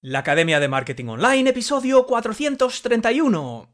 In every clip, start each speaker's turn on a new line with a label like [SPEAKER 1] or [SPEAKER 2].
[SPEAKER 1] La Academia de Marketing Online, episodio 431.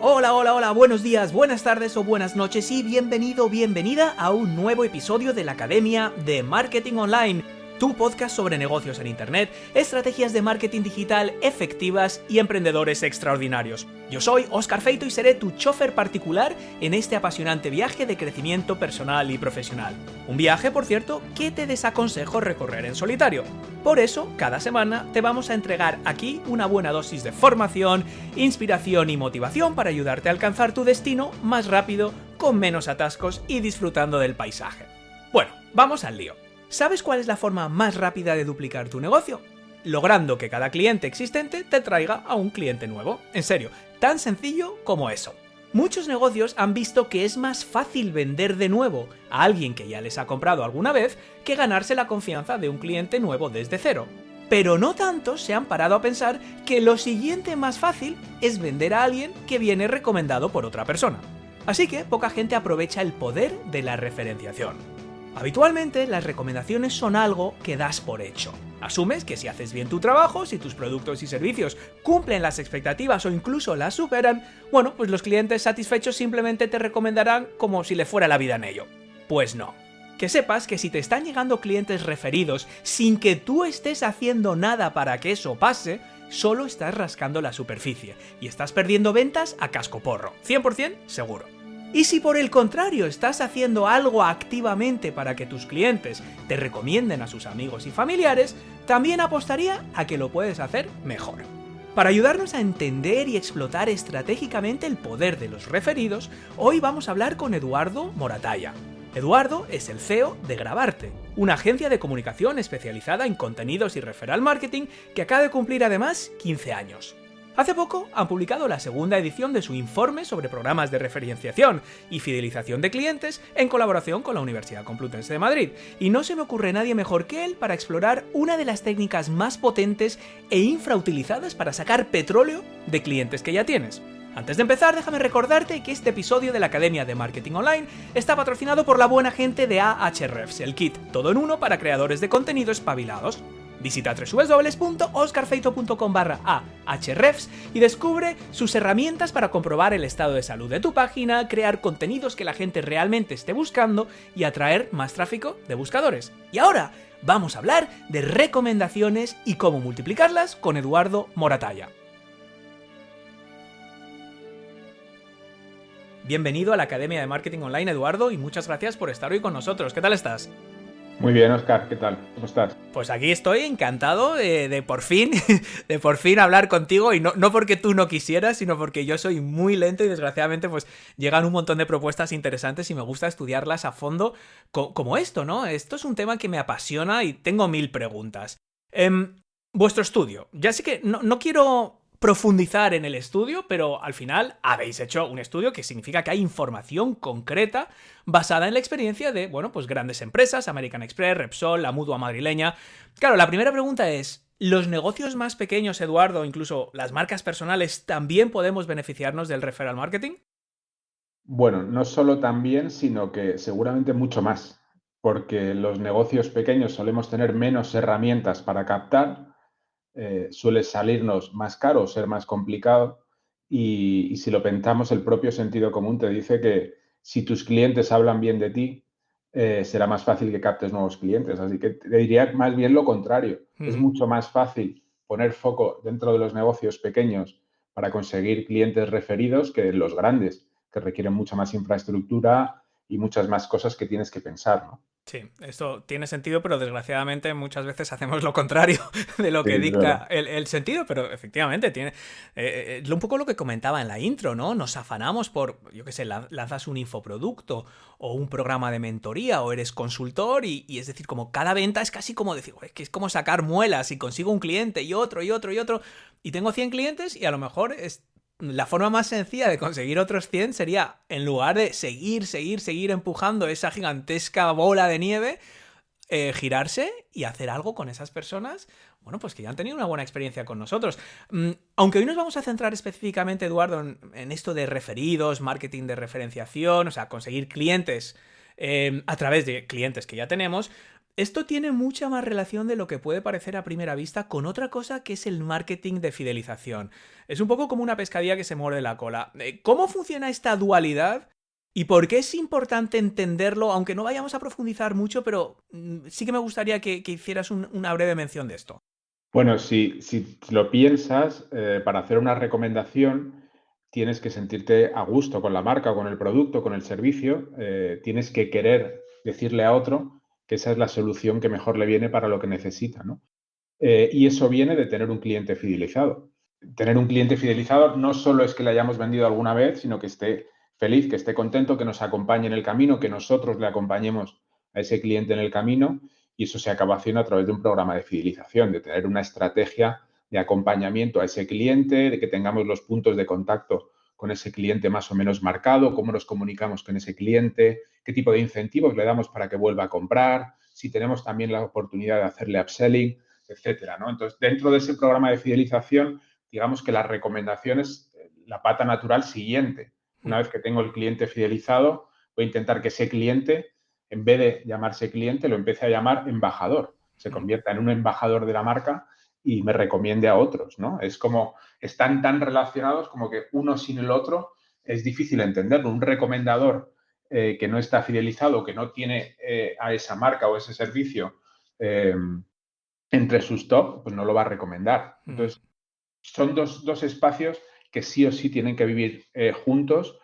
[SPEAKER 1] Hola, buenos días, buenas tardes o buenas noches y bienvenido o bienvenida a un nuevo episodio de la Academia de Marketing Online, tu podcast sobre negocios en Internet, estrategias de marketing digital efectivas y emprendedores extraordinarios. Yo soy Óscar Feito y seré tu chofer particular en este apasionante viaje de crecimiento personal y profesional. Un viaje, por cierto, que te desaconsejo recorrer en solitario. Por eso, cada semana te vamos a entregar aquí una buena dosis de formación, inspiración y motivación para ayudarte a alcanzar tu destino más rápido, con menos atascos y disfrutando del paisaje. Bueno, vamos al lío. ¿Sabes cuál es la forma más rápida de duplicar tu negocio? Logrando que cada cliente existente te traiga a un cliente nuevo. En serio, tan sencillo como eso. Muchos negocios han visto que es más fácil vender de nuevo a alguien que ya les ha comprado alguna vez que ganarse la confianza de un cliente nuevo desde cero. Pero no tantos se han parado a pensar que lo siguiente más fácil es vender a alguien que viene recomendado por otra persona. Así que poca gente aprovecha el poder de la referenciación. Habitualmente, las recomendaciones son algo que das por hecho. Asumes que si haces bien tu trabajo, si tus productos y servicios cumplen las expectativas o incluso las superan, bueno, pues los clientes satisfechos simplemente te recomendarán como si le fuera la vida en ello. Pues no. Que sepas que si te están llegando clientes referidos sin que tú estés haciendo nada para que eso pase, solo estás rascando la superficie y estás perdiendo ventas a cascoporro. 100% seguro. Y si por el contrario estás haciendo algo activamente para que tus clientes te recomienden a sus amigos y familiares, también apostaría a que lo puedes hacer mejor. Para ayudarnos a entender y explotar estratégicamente el poder de los referidos, hoy vamos a hablar con Eduardo Moratalla. Eduardo es el CEO de Grabarte, una agencia de comunicación especializada en contenidos y referral marketing que acaba de cumplir además 15 años. Hace poco han publicado la segunda edición de su informe sobre programas de referenciación y fidelización de clientes en colaboración con la Universidad Complutense de Madrid, y no se me ocurre nadie mejor que él para explorar una de las técnicas más potentes e infrautilizadas para sacar petróleo de clientes que ya tienes. Antes de empezar, déjame recordarte que este episodio de la Academia de Marketing Online está patrocinado por la buena gente de Ahrefs, el kit todo en uno para creadores de contenido espabilados. Visita www.oscarfeito.com/ahrefs y descubre sus herramientas para comprobar el estado de salud de tu página, crear contenidos que la gente realmente esté buscando y atraer más tráfico de buscadores. Y ahora vamos a hablar de recomendaciones y cómo multiplicarlas con Eduardo Moratalla. Bienvenido a la Academia de Marketing Online, Eduardo, y muchas gracias por estar hoy con nosotros. ¿Qué tal estás?
[SPEAKER 2] Muy bien, Óscar, ¿qué tal? ¿Cómo estás?
[SPEAKER 1] Pues aquí estoy encantado de por fin hablar contigo, y no porque tú no quisieras, sino porque yo soy muy lento y desgraciadamente pues llegan un montón de propuestas interesantes y me gusta estudiarlas a fondo como esto, ¿no? Esto es un tema que me apasiona y tengo 1000 preguntas. Vuestro estudio, ya sé que no quiero profundizar en el estudio, pero al final habéis hecho un estudio que significa que hay información concreta basada en la experiencia de, bueno, pues grandes empresas, American Express, Repsol, la Mutua madrileña. Claro, la primera pregunta es, ¿los negocios más pequeños, Eduardo, incluso las marcas personales, también podemos beneficiarnos del referral marketing?
[SPEAKER 2] Bueno, no solo también, sino que seguramente mucho más, porque los negocios pequeños solemos tener menos herramientas para captar, suele salirnos más caro, ser más complicado, y si lo pensamos, el propio sentido común te dice que si tus clientes hablan bien de ti, será más fácil que captes nuevos clientes. Así que te diría más bien lo contrario. Es mucho más fácil poner foco dentro de los negocios pequeños para conseguir clientes referidos que los grandes, que requieren mucha más infraestructura y muchas más cosas que tienes que pensar, ¿no?
[SPEAKER 1] Sí, esto tiene sentido, pero desgraciadamente muchas veces hacemos lo contrario de lo
[SPEAKER 2] Sí,
[SPEAKER 1] que
[SPEAKER 2] es verdad.
[SPEAKER 1] dicta el sentido, pero efectivamente tiene... es un poco lo que comentaba en la intro, ¿no? Nos afanamos por, yo qué sé, lanzas un infoproducto o un programa de mentoría o eres consultor y es decir, como cada venta es casi como decir, es que es como sacar muelas y consigo un cliente y otro y otro y otro y tengo 100 clientes y a lo mejor es... La forma más sencilla de conseguir otros 100 sería, en lugar de seguir empujando esa gigantesca bola de nieve, girarse y hacer algo con esas personas, bueno, pues que ya han tenido una buena experiencia con nosotros. Aunque hoy nos vamos a centrar específicamente, Eduardo, en esto de referidos, marketing de referenciación, o sea, conseguir clientes a través de clientes que ya tenemos. Esto tiene mucha más relación de lo que puede parecer a primera vista con otra cosa que es el marketing de fidelización. Es un poco como una pescadilla que se muerde la cola. ¿Cómo funciona esta dualidad? ¿Y por qué es importante entenderlo? Aunque no vayamos a profundizar mucho, pero sí que me gustaría que hicieras una breve mención de esto.
[SPEAKER 2] Bueno, si lo piensas, para hacer una recomendación tienes que sentirte a gusto con la marca, o con el producto, con el servicio. Tienes que querer decirle a otro que esa es la solución que mejor le viene para lo que necesita, ¿no? Y eso viene de tener un cliente fidelizado. Tener un cliente fidelizado no solo es que le hayamos vendido alguna vez, sino que esté feliz, que esté contento, que nos acompañe en el camino, que nosotros le acompañemos a ese cliente en el camino, y eso se acaba haciendo a través de un programa de fidelización, de tener una estrategia de acompañamiento a ese cliente, de que tengamos los puntos de contacto con ese cliente más o menos marcado, cómo nos comunicamos con ese cliente, qué tipo de incentivos le damos para que vuelva a comprar, si tenemos también la oportunidad de hacerle upselling, etcétera, ¿no? Entonces, dentro de ese programa de fidelización, digamos que la recomendación es la pata natural siguiente. Una vez que tengo el cliente fidelizado, voy a intentar que ese cliente, en vez de llamarse cliente, lo empiece a llamar embajador. Se convierta en un embajador de la marca y me recomiende a otros, ¿no? Es como, están tan relacionados como que uno sin el otro es difícil entenderlo. Un recomendador que no está fidelizado, que no tiene a esa marca o ese servicio entre sus top, pues no lo va a recomendar. Entonces, son dos espacios que sí o sí tienen que vivir juntos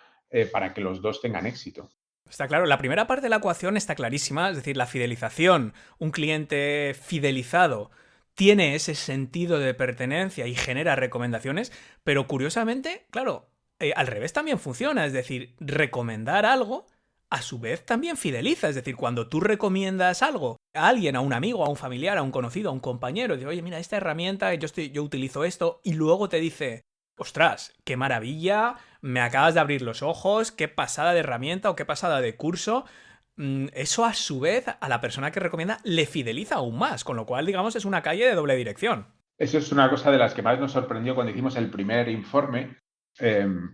[SPEAKER 2] para que los dos tengan éxito.
[SPEAKER 1] Está claro, la primera parte de la ecuación está clarísima, es decir, la fidelización, un cliente fidelizado tiene ese sentido de pertenencia y genera recomendaciones, pero curiosamente, claro, al revés también funciona, es decir, recomendar algo a su vez también fideliza, es decir, cuando tú recomiendas algo a alguien, a un amigo, a un familiar, a un conocido, a un compañero, de oye, mira, esta herramienta, yo utilizo esto, y luego te dice, ostras, qué maravilla, me acabas de abrir los ojos, qué pasada de herramienta o qué pasada de curso. Eso a su vez a la persona que recomienda le fideliza aún más, con lo cual digamos es una calle de doble dirección.
[SPEAKER 2] Eso es una cosa de las que más nos sorprendió cuando hicimos el primer informe,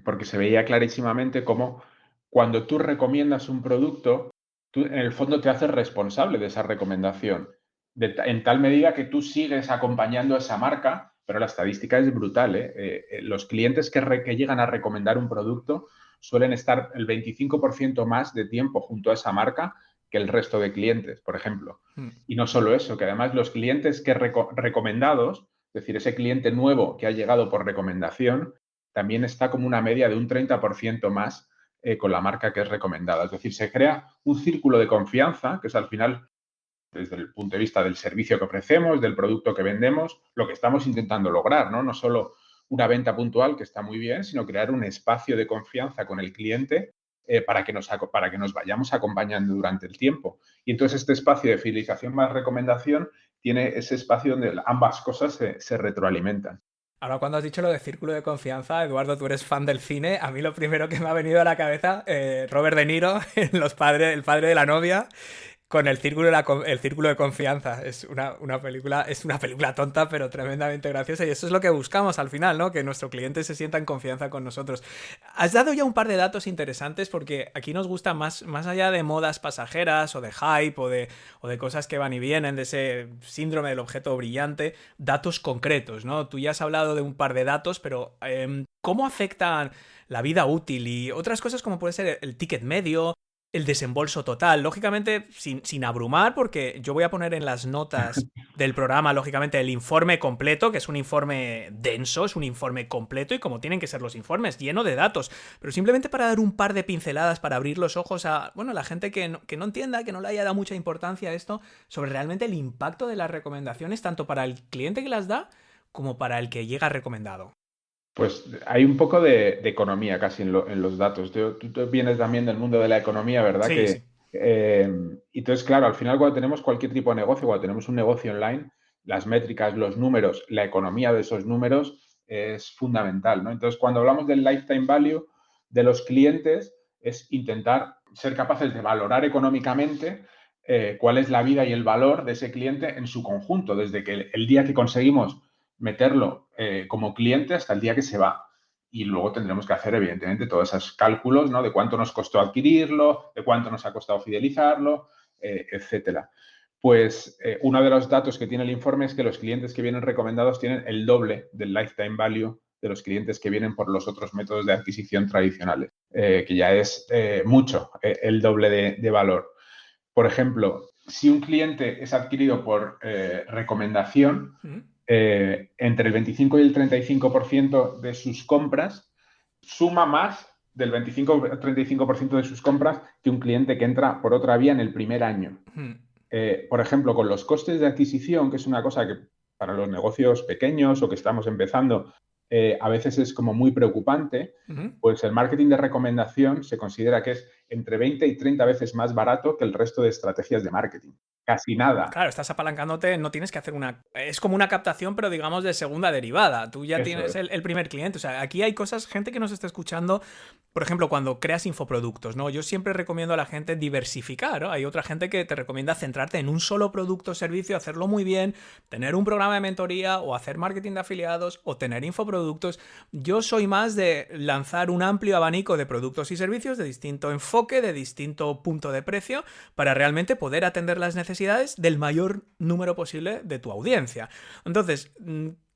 [SPEAKER 2] porque se veía clarísimamente cómo cuando tú recomiendas un producto, tú en el fondo te haces responsable de esa recomendación, en tal medida que tú sigues acompañando a esa marca, pero la estadística es brutal, ¿eh? Los clientes que llegan a recomendar un producto suelen estar el 25% más de tiempo junto a esa marca que el resto de clientes, por ejemplo. Y no solo eso, que además los clientes que recomendados, es decir, ese cliente nuevo que ha llegado por recomendación, también está como una media de un 30% más con la marca que es recomendada. Es decir, se crea un círculo de confianza, que es al final, desde el punto de vista del servicio que ofrecemos, del producto que vendemos, lo que estamos intentando lograr, ¿no? No solo una venta puntual, que está muy bien, sino crear un espacio de confianza con el cliente para que nos vayamos acompañando durante el tiempo. Y entonces este espacio de fidelización más recomendación tiene ese espacio donde ambas cosas se retroalimentan.
[SPEAKER 1] Ahora, cuando has dicho lo de círculo de confianza, Eduardo, tú eres fan del cine. A mí lo primero que me ha venido a la cabeza, Robert De Niro, el padre de la novia, con el círculo de confianza. Es una película tonta, pero tremendamente graciosa. Y eso es lo que buscamos al final, ¿no? Que nuestro cliente se sienta en confianza con nosotros. Has dado ya un par de datos interesantes porque aquí nos gusta más allá de modas pasajeras o de hype o de cosas que van y vienen, de ese síndrome del objeto brillante, datos concretos, ¿no? Tú ya has hablado de un par de datos, pero ¿cómo afectan la vida útil y otras cosas como puede ser el ticket medio, el desembolso total? Lógicamente, sin abrumar, porque yo voy a poner en las notas del programa, lógicamente, el informe completo, que es un informe denso, es un informe completo y como tienen que ser los informes, lleno de datos. Pero simplemente para dar un par de pinceladas, para abrir los ojos a, bueno, la gente que no entienda, que no le haya dado mucha importancia a esto, sobre realmente el impacto de las recomendaciones, tanto para el cliente que las da, como para el que llega recomendado.
[SPEAKER 2] Pues hay un poco de economía casi en los datos. Tú vienes también del mundo de la economía, ¿verdad?
[SPEAKER 1] Sí, sí.
[SPEAKER 2] Entonces, claro, al final cuando tenemos cualquier tipo de negocio, cuando tenemos un negocio online, las métricas, los números, la economía de esos números es fundamental, ¿no? Entonces, cuando hablamos del lifetime value de los clientes, es intentar ser capaces de valorar económicamente cuál es la vida y el valor de ese cliente en su conjunto, desde que el día que conseguimos meterlo como cliente hasta el día que se va. y luego tendremos que hacer, evidentemente, todos esos cálculos, ¿no? De cuánto nos costó adquirirlo, de cuánto nos ha costado fidelizarlo, etcétera. Pues uno de los datos que tiene el informe es que los clientes que vienen recomendados tienen el doble del lifetime value de los clientes que vienen por los otros métodos de adquisición tradicionales, que ya es mucho, el doble de valor. Por ejemplo, si un cliente es adquirido por recomendación, entre el 25 y el 35% de sus compras suma más del 25 al 35% de sus compras que un cliente que entra por otra vía en el primer año. Por ejemplo, con los costes de adquisición, que es una cosa que para los negocios pequeños o que estamos empezando, a veces es como muy preocupante, pues el marketing de recomendación se considera que es entre 20 y 30 veces más barato que el resto de estrategias de marketing. Casi nada.
[SPEAKER 1] Claro, estás apalancándote, no tienes que hacer una... Es como una captación, pero digamos de segunda derivada. Tú ya tienes el primer cliente. O sea, aquí hay cosas, gente que nos está escuchando, por ejemplo, cuando creas infoproductos, ¿no? Yo siempre recomiendo a la gente diversificar, ¿no? Hay otra gente que te recomienda centrarte en un solo producto o servicio, hacerlo muy bien, tener un programa de mentoría o hacer marketing de afiliados o tener infoproductos. Yo soy más de lanzar un amplio abanico de productos y servicios de distinto enfoque, de distinto punto de precio, para realmente poder atender las necesidades del mayor número posible de tu audiencia. Entonces,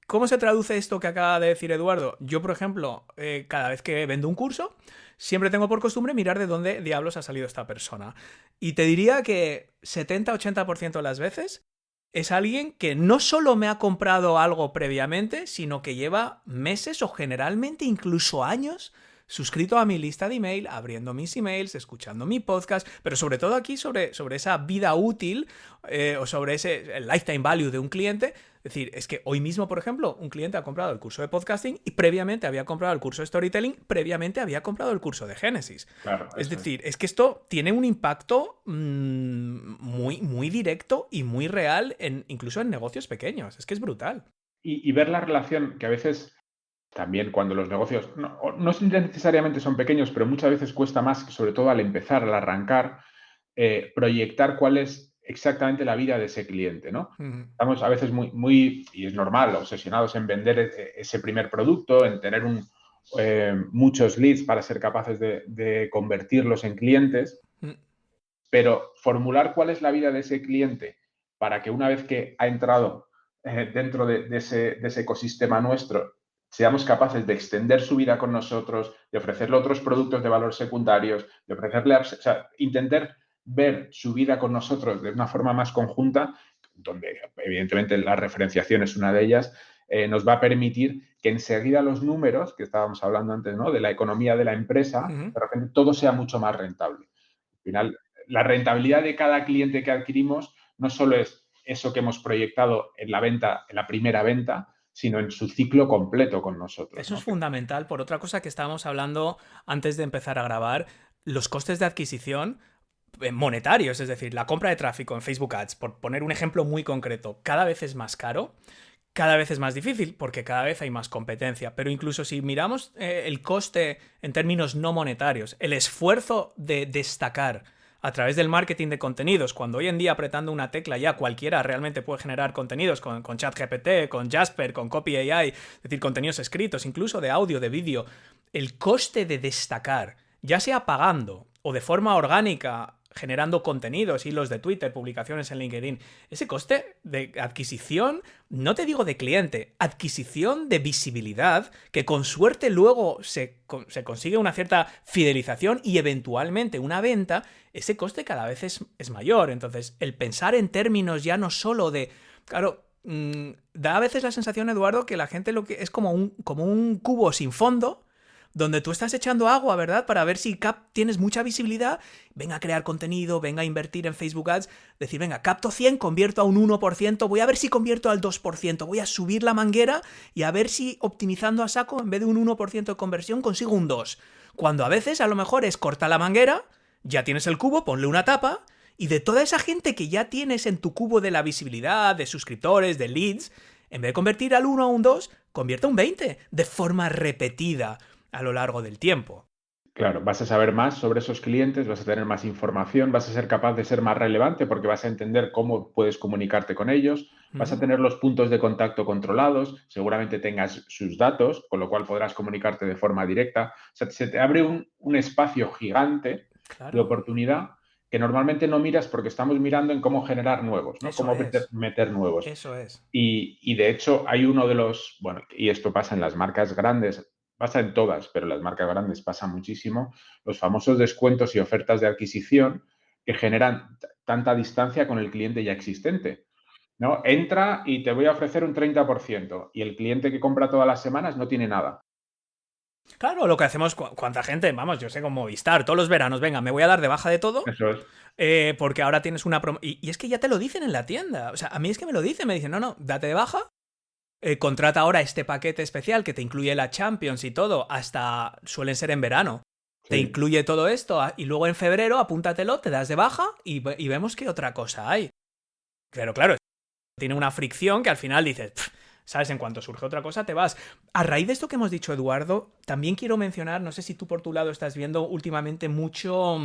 [SPEAKER 1] ¿cómo se traduce esto que acaba de decir Eduardo? Yo, por ejemplo, cada vez que vendo un curso, siempre tengo por costumbre mirar de dónde diablos ha salido esta persona. Y te diría que 70-80% de las veces es alguien que no solo me ha comprado algo previamente, sino que lleva meses o generalmente incluso años suscrito a mi lista de email, abriendo mis emails, escuchando mi podcast, pero sobre todo aquí sobre esa vida útil o sobre el lifetime value de un cliente. Es decir, es que hoy mismo, por ejemplo, un cliente ha comprado el curso de podcasting y previamente había comprado el curso de storytelling, previamente había comprado el curso de Génesis.
[SPEAKER 2] Claro,
[SPEAKER 1] es decir, es que esto tiene un impacto muy, muy directo y muy real incluso en negocios pequeños. Es que es brutal.
[SPEAKER 2] Y ver la relación que a veces... También cuando los negocios no necesariamente son pequeños, pero muchas veces cuesta más, sobre todo al empezar, al arrancar, proyectar cuál es exactamente la vida de ese cliente, ¿no? Estamos a veces muy, y es normal, obsesionados en vender ese primer producto, en tener muchos leads para ser capaces de convertirlos en clientes, pero formular cuál es la vida de ese cliente para que una vez que ha entrado dentro de ese ecosistema nuestro, seamos capaces de extender su vida con nosotros, de ofrecerle otros productos de valor secundarios, de ofrecerle, o sea, intentar ver su vida con nosotros de una forma más conjunta, donde evidentemente la referenciación es una de ellas, nos va a permitir que enseguida los números, que estábamos hablando antes, ¿no? De la economía de la empresa, de repente todo sea mucho más rentable. Al final, la rentabilidad de cada cliente que adquirimos no solo es eso que hemos proyectado en la venta, en la primera venta, sino en su ciclo completo con nosotros.
[SPEAKER 1] Eso, ¿no? Es fundamental. Por otra cosa que estábamos hablando antes de empezar a grabar, los costes de adquisición monetarios, es decir, la compra de tráfico en Facebook Ads, por poner un ejemplo muy concreto, cada vez es más caro, cada vez es más difícil porque cada vez hay más competencia, pero incluso si miramos el coste en términos no monetarios, el esfuerzo de destacar a través del marketing de contenidos, cuando hoy en día apretando una tecla ya cualquiera realmente puede generar contenidos con ChatGPT, con Jasper, con Copy AI, es decir, contenidos escritos, incluso de audio, de vídeo, el coste de destacar, ya sea pagando o de forma orgánica, generando contenidos, hilos de Twitter, publicaciones en LinkedIn, ese coste de adquisición, no te digo de cliente, adquisición de visibilidad, que con suerte luego se consigue una cierta fidelización y eventualmente una venta, ese coste cada vez es mayor. Entonces, el pensar en términos ya no solo de... Claro, da a veces la sensación, Eduardo, que la gente lo que es como un cubo sin fondo, donde tú estás echando agua, ¿verdad? Para ver si tienes mucha visibilidad, venga a crear contenido, venga a invertir en Facebook Ads, decir, venga, capto 100, convierto a un 1%, voy a ver si convierto al 2%, voy a subir la manguera y a ver si optimizando a saco, en vez de un 1% de conversión, consigo un 2%. Cuando a veces a lo mejor es corta la manguera, ya tienes el cubo, ponle una tapa, y de toda esa gente que ya tienes en tu cubo de la visibilidad, de suscriptores, de leads, en vez de convertir al 1 a un 2, convierte a un 20, de forma repetida a lo largo del tiempo.
[SPEAKER 2] Claro, vas a saber más sobre esos clientes, vas a tener más información, vas a ser capaz de ser más relevante porque vas a entender cómo puedes comunicarte con ellos, vas a
[SPEAKER 1] Ujú.
[SPEAKER 2] tener los puntos de contacto controlados, seguramente tengas sus datos, con lo cual podrás comunicarte de forma directa. O sea, se te abre un espacio gigante de
[SPEAKER 1] Claro,
[SPEAKER 2] oportunidad que normalmente no miras porque estamos mirando en cómo generar nuevos, ¿no?
[SPEAKER 1] eso
[SPEAKER 2] Cómo
[SPEAKER 1] es,
[SPEAKER 2] meter nuevos.
[SPEAKER 1] eso es.
[SPEAKER 2] Y de hecho hay uno de los, bueno, y esto pasa en las marcas grandes, pasa en todas, pero en las marcas grandes pasa muchísimo, los famosos descuentos y ofertas de adquisición que generan tanta distancia con el cliente ya existente, ¿no? Entra y te voy a ofrecer un 30% y el cliente que compra todas las semanas no tiene nada.
[SPEAKER 1] Claro, lo que hacemos, cuánta gente, vamos, yo sé con Movistar, todos los veranos, venga, me voy a dar de baja de todo,
[SPEAKER 2] Eso es.
[SPEAKER 1] porque ahora tienes una promo. Y es que ya te lo dicen en la tienda. O sea, a mí es que me lo dicen, me dicen, no, no, date de baja, contrata ahora este paquete especial que te incluye la Champions y todo, hasta suelen ser en verano. Te
[SPEAKER 2] Sí.
[SPEAKER 1] incluye todo esto y luego en febrero apúntatelo, te das de baja y vemos qué otra cosa hay. Pero claro, tiene una fricción que al final dices, "Pff", ¿sabes? En cuanto surge otra cosa, te vas. A raíz de esto que hemos dicho, Eduardo, también quiero mencionar, no sé si tú por tu lado estás viendo últimamente mucho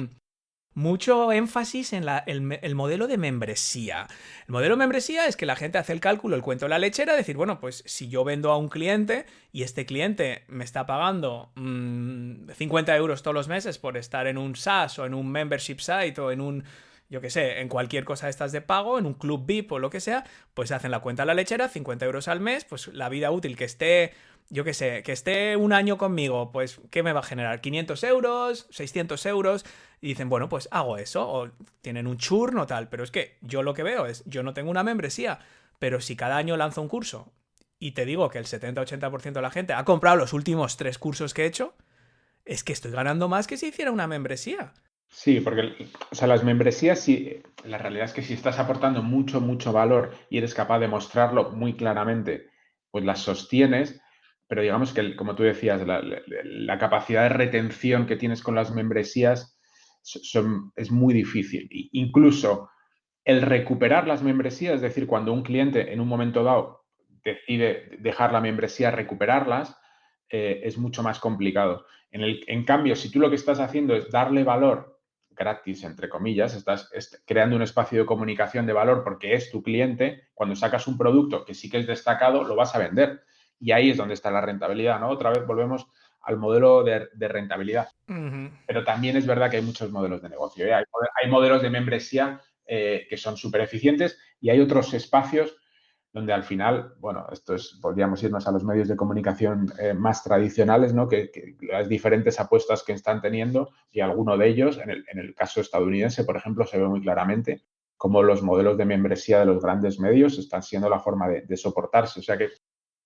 [SPEAKER 1] énfasis en el modelo de membresía. El modelo de membresía es que la gente hace el cálculo, el cuento de la lechera, decir, bueno, pues si yo vendo a un cliente y este cliente me está pagando 50 euros todos los meses por estar en un SaaS o en un membership site o en un, yo qué sé, en cualquier cosa de estas de pago, en un club VIP o lo que sea, pues hacen la cuenta de la lechera, 50 euros al mes, pues la vida útil que esté, yo qué sé, que esté un año conmigo, pues ¿qué me va a generar? 500 euros, 600 euros, y dicen, bueno, pues hago eso, o tienen un churn o tal, pero es que yo lo que veo es, yo no tengo una membresía, pero si cada año lanzo un curso y te digo que el 70-80% de la gente ha comprado los últimos 3 cursos que he hecho, es que estoy ganando más que si hiciera una membresía.
[SPEAKER 2] Sí, porque o sea, las membresías, sí, la realidad es que si estás aportando mucho, mucho valor y eres capaz de mostrarlo muy claramente, pues las sostienes, pero digamos que, como tú decías, la capacidad de retención que tienes con las membresías es muy difícil. Incluso el recuperar las membresías, es decir, cuando un cliente en un momento dado decide dejar la membresía, recuperarlas, es mucho más complicado. En cambio, si tú lo que estás haciendo es darle valor gratis, entre comillas, estás creando un espacio de comunicación de valor porque es tu cliente, cuando sacas un producto que sí que es destacado, lo vas a vender. Y ahí es donde está la rentabilidad, ¿no? Otra vez volvemos al modelo de rentabilidad.
[SPEAKER 1] Ujú.
[SPEAKER 2] Pero también es verdad que hay muchos modelos de negocio, ¿eh? Hay modelos de membresía que son súper eficientes y hay otros espacios donde al final, bueno, podríamos irnos a los medios de comunicación más tradicionales, ¿no? Que las diferentes apuestas que están teniendo y alguno de ellos, en el caso estadounidense, por ejemplo, se ve muy claramente cómo los modelos de membresía de los grandes medios están siendo la forma de soportarse. O sea que,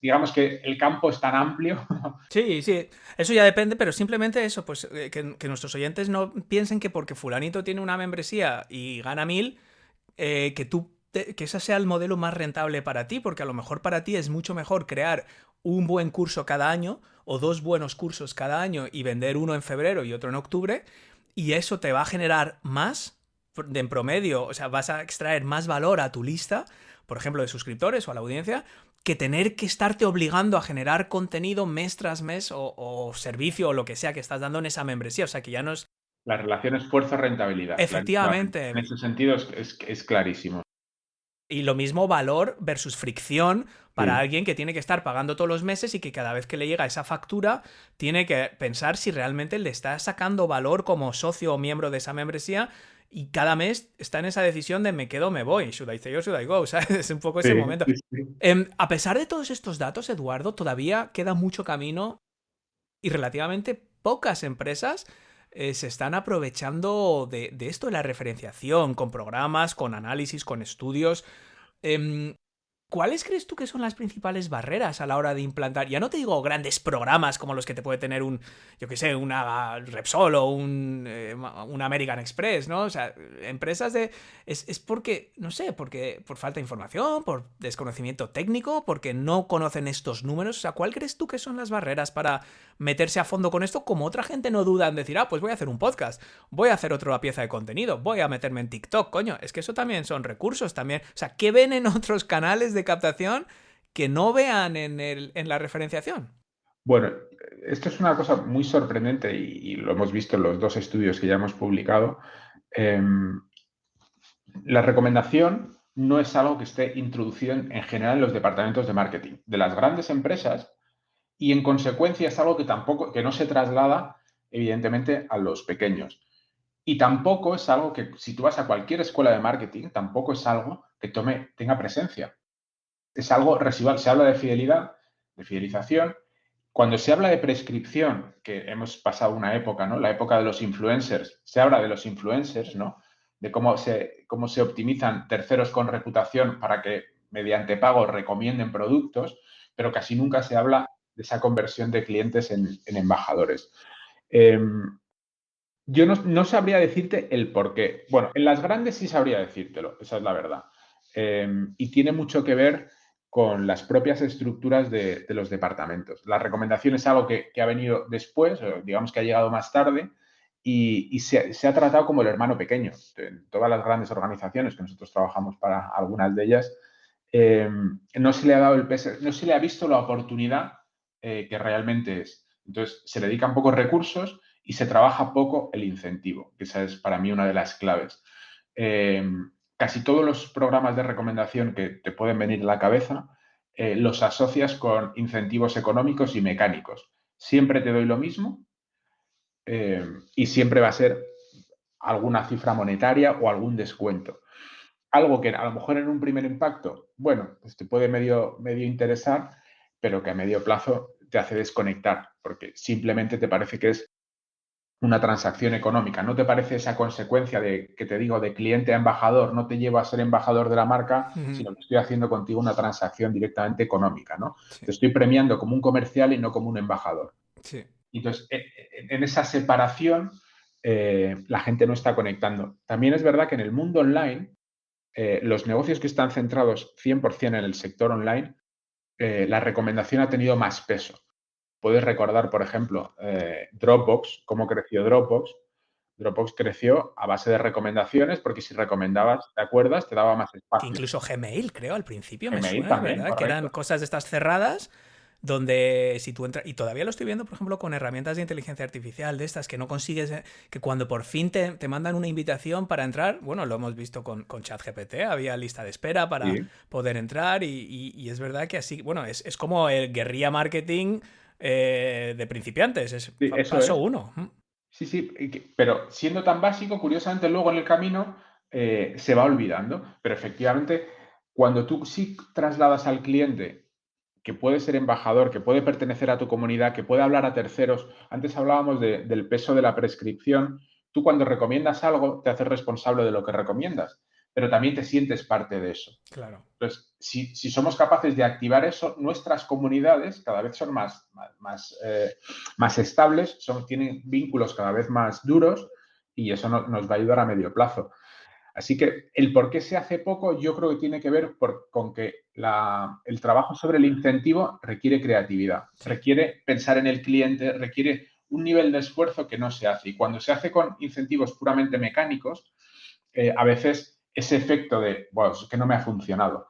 [SPEAKER 2] digamos que el campo es tan amplio.
[SPEAKER 1] Sí, sí, eso ya depende, pero simplemente eso, pues que nuestros oyentes no piensen que porque fulanito tiene una membresía y gana 1000, que ese sea el modelo más rentable para ti, porque a lo mejor para ti es mucho mejor crear un buen curso cada año o 2 buenos cursos cada año y vender uno en febrero y otro en octubre, y eso te va a generar más en promedio, o sea, vas a extraer más valor a tu lista, por ejemplo, de suscriptores o a la audiencia, que tener que estarte obligando a generar contenido mes tras mes o servicio o lo que sea que estás dando en esa membresía. O sea, que ya no es
[SPEAKER 2] La relación esfuerzo-rentabilidad, clarísimamente.
[SPEAKER 1] efectivamente.
[SPEAKER 2] En ese sentido es clarísimo.
[SPEAKER 1] Y lo mismo valor versus fricción para
[SPEAKER 2] Sí,
[SPEAKER 1] alguien que tiene que estar pagando todos los meses y que cada vez que le llega esa factura tiene que pensar si realmente le está sacando valor como socio o miembro de esa membresía y cada mes está en esa decisión de me quedo o me voy, should I stay or should I go, ¿sabes? Es un poco ese
[SPEAKER 2] sí,
[SPEAKER 1] momento.
[SPEAKER 2] sí, sí.
[SPEAKER 1] A pesar de todos estos datos, Eduardo, todavía queda mucho camino y relativamente pocas empresas se están aprovechando de esto de la referenciación, con programas, con análisis, con estudios. Em, ¿Cuáles crees tú que son las principales barreras a la hora de implantar? Ya no te digo grandes programas como los que te puede tener un, yo qué sé, una Repsol o un American Express, ¿no? O sea, empresas de... Es porque, no sé, porque por falta de información, por desconocimiento técnico, porque no conocen estos números. O sea, ¿cuál crees tú que son las barreras para meterse a fondo con esto? Como otra gente no duda en decir, ah, pues voy a hacer un podcast, voy a hacer otra pieza de contenido, voy a meterme en TikTok, coño. Es que eso también son recursos, también. O sea, ¿qué ven en otros canales de captación que no vean en la referenciación?
[SPEAKER 2] Bueno, esto es una cosa muy sorprendente y lo hemos visto en los dos estudios que ya hemos publicado. Em, la recomendación no es algo que esté introducido en general en los departamentos de marketing de las grandes empresas y en consecuencia es algo que no se traslada evidentemente a los pequeños. Y tampoco es algo que, si tú vas a cualquier escuela de marketing, tampoco es algo que tenga presencia. Es algo residual. Se habla de fidelidad, de fidelización. Cuando se habla de prescripción, que hemos pasado una época, ¿no? La época de los influencers, se habla de los influencers, ¿no? De cómo se optimizan terceros con reputación para que mediante pago recomienden productos, pero casi nunca se habla de esa conversión de clientes en embajadores. Eh, yo no sabría decirte el por qué. Bueno, en las grandes sí sabría decírtelo, esa es la verdad. Y tiene mucho que ver con las propias estructuras de los departamentos. La recomendación es algo que ha venido después, digamos que ha llegado más tarde, y se ha tratado como el hermano pequeño. En todas las grandes organizaciones, que nosotros trabajamos para algunas de ellas, no se le ha dado el peso, no se le ha visto la oportunidad que realmente es. Entonces, se le dedican pocos recursos y se trabaja poco el incentivo, que esa es para mí una de las claves. Casi todos los programas de recomendación que te pueden venir a la cabeza los asocias con incentivos económicos y mecánicos. Siempre te doy lo mismo y siempre va a ser alguna cifra monetaria o algún descuento. Algo que a lo mejor en un primer impacto, bueno, pues te puede medio interesar, pero que a medio plazo te hace desconectar, porque simplemente te parece que es una transacción económica. ¿No te parece esa consecuencia de que te digo de cliente a embajador? No te llevo a ser embajador de la marca, sino que estoy haciendo contigo una transacción directamente económica, ¿no?
[SPEAKER 1] Sí.
[SPEAKER 2] Te estoy premiando como un comercial y no como un embajador.
[SPEAKER 1] Sí.
[SPEAKER 2] Entonces, en esa separación, la gente no está conectando. También es verdad que en el mundo online, los negocios que están centrados 100% en el sector online, la recomendación ha tenido más peso. Puedes recordar, por ejemplo, Dropbox, cómo creció Dropbox. Dropbox creció a base de recomendaciones porque si recomendabas, ¿te acuerdas? Te daba más
[SPEAKER 1] Que
[SPEAKER 2] espacio.
[SPEAKER 1] incluso Gmail, creo, al principio me
[SPEAKER 2] Gmail
[SPEAKER 1] suena,
[SPEAKER 2] también,
[SPEAKER 1] ¿verdad? Que eran
[SPEAKER 2] correcto.
[SPEAKER 1] cosas de estas cerradas donde si tú entras, y todavía lo estoy viendo, por ejemplo, con herramientas de inteligencia artificial de estas que no consigues, que cuando por fin te mandan una invitación para entrar, bueno, lo hemos visto con ChatGPT, había lista de espera para
[SPEAKER 2] Sí,
[SPEAKER 1] poder entrar y es verdad que así, bueno, es como el guerrilla marketing de principiantes, es
[SPEAKER 2] sí, eso
[SPEAKER 1] paso
[SPEAKER 2] es.
[SPEAKER 1] uno.
[SPEAKER 2] Sí, sí, pero siendo tan básico, curiosamente luego en el camino se va olvidando. Pero efectivamente, cuando tú sí trasladas al cliente que puede ser embajador, que puede pertenecer a tu comunidad, que puede hablar a terceros. Antes hablábamos del peso de la prescripción. Tú cuando recomiendas algo te haces responsable de lo que recomiendas, pero también te sientes parte de eso.
[SPEAKER 1] Claro.
[SPEAKER 2] Entonces, si somos capaces de activar eso, nuestras comunidades cada vez son más estables, tienen vínculos cada vez más duros y eso nos va a ayudar a medio plazo. Así que el por qué se hace poco yo creo que tiene que ver con que el trabajo sobre el incentivo requiere creatividad,
[SPEAKER 1] Sí.
[SPEAKER 2] requiere pensar en el cliente, requiere un nivel de esfuerzo que no se hace. Y cuando se hace con incentivos puramente mecánicos, a veces ese efecto de, bueno, es que no me ha funcionado.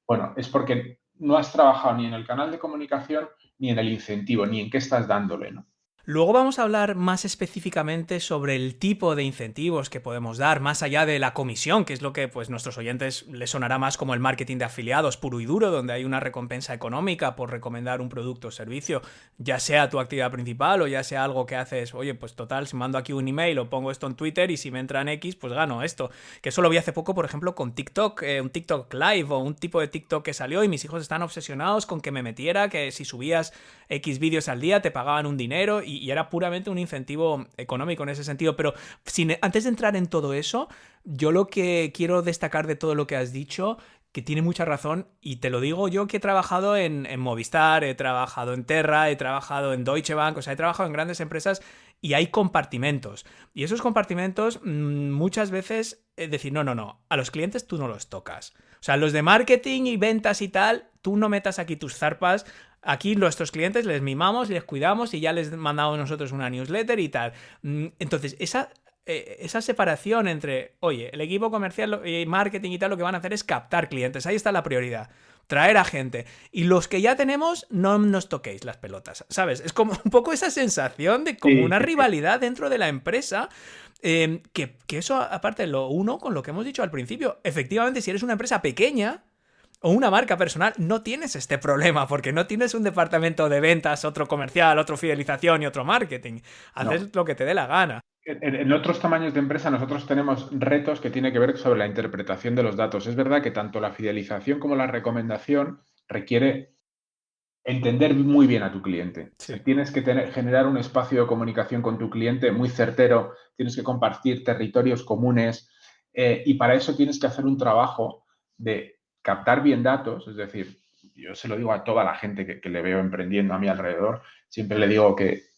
[SPEAKER 2] Bueno, es porque no has trabajado ni en el canal de comunicación, ni en el incentivo, ni en qué estás dándole, ¿no?
[SPEAKER 1] Luego vamos a hablar más específicamente sobre el tipo de incentivos que podemos dar, más allá de la comisión, que es lo que pues nuestros oyentes les sonará más como el marketing de afiliados puro y duro, donde hay una recompensa económica por recomendar un producto o servicio, ya sea tu actividad principal o ya sea algo que haces, oye, pues total, si mando aquí un email o pongo esto en Twitter y si me entra en X, pues gano esto. Que eso lo vi hace poco, por ejemplo, con TikTok, un TikTok Live o un tipo de TikTok que salió y mis hijos están obsesionados con que me metiera, que si subías X vídeos al día te pagaban un dinero y era puramente un incentivo económico en ese sentido. Pero antes de entrar en todo eso, yo lo que quiero destacar de todo lo que has dicho, que tiene mucha razón, y te lo digo yo que he trabajado en Movistar, he trabajado en Terra, he trabajado en Deutsche Bank, o sea, he trabajado en grandes empresas y hay compartimentos. Y esos compartimentos muchas veces es decir, no, a los clientes tú no los tocas. O sea, los de marketing y ventas y tal, tú no metas aquí tus zarpas. Aquí nuestros clientes les mimamos, les cuidamos y ya les mandamos nosotros una newsletter y tal. Entonces, esa separación entre, oye, el equipo comercial y marketing y tal lo que van a hacer es captar clientes. Ahí está la prioridad. traer a gente. Y los que ya tenemos, no nos toquéis las pelotas, ¿sabes? Es como un poco esa sensación de como una rivalidad dentro de la empresa. Que eso, aparte, lo uno con lo que hemos dicho al principio. Efectivamente, si eres una empresa pequeña o una marca personal, no tienes este problema, porque no tienes un departamento de ventas, otro comercial, otro fidelización y otro marketing. Haces lo que te dé la gana.
[SPEAKER 2] En otros tamaños de empresa nosotros tenemos retos que tienen que ver sobre la interpretación de los datos. Es verdad que tanto la fidelización como la recomendación requiere entender muy bien a tu cliente.
[SPEAKER 1] Sí.
[SPEAKER 2] Tienes que generar un espacio de comunicación con tu cliente muy certero, tienes que compartir territorios comunes y para eso tienes que hacer un trabajo de captar bien datos. Es decir, yo se lo digo a toda la gente que le veo emprendiendo a mi alrededor, siempre le digo que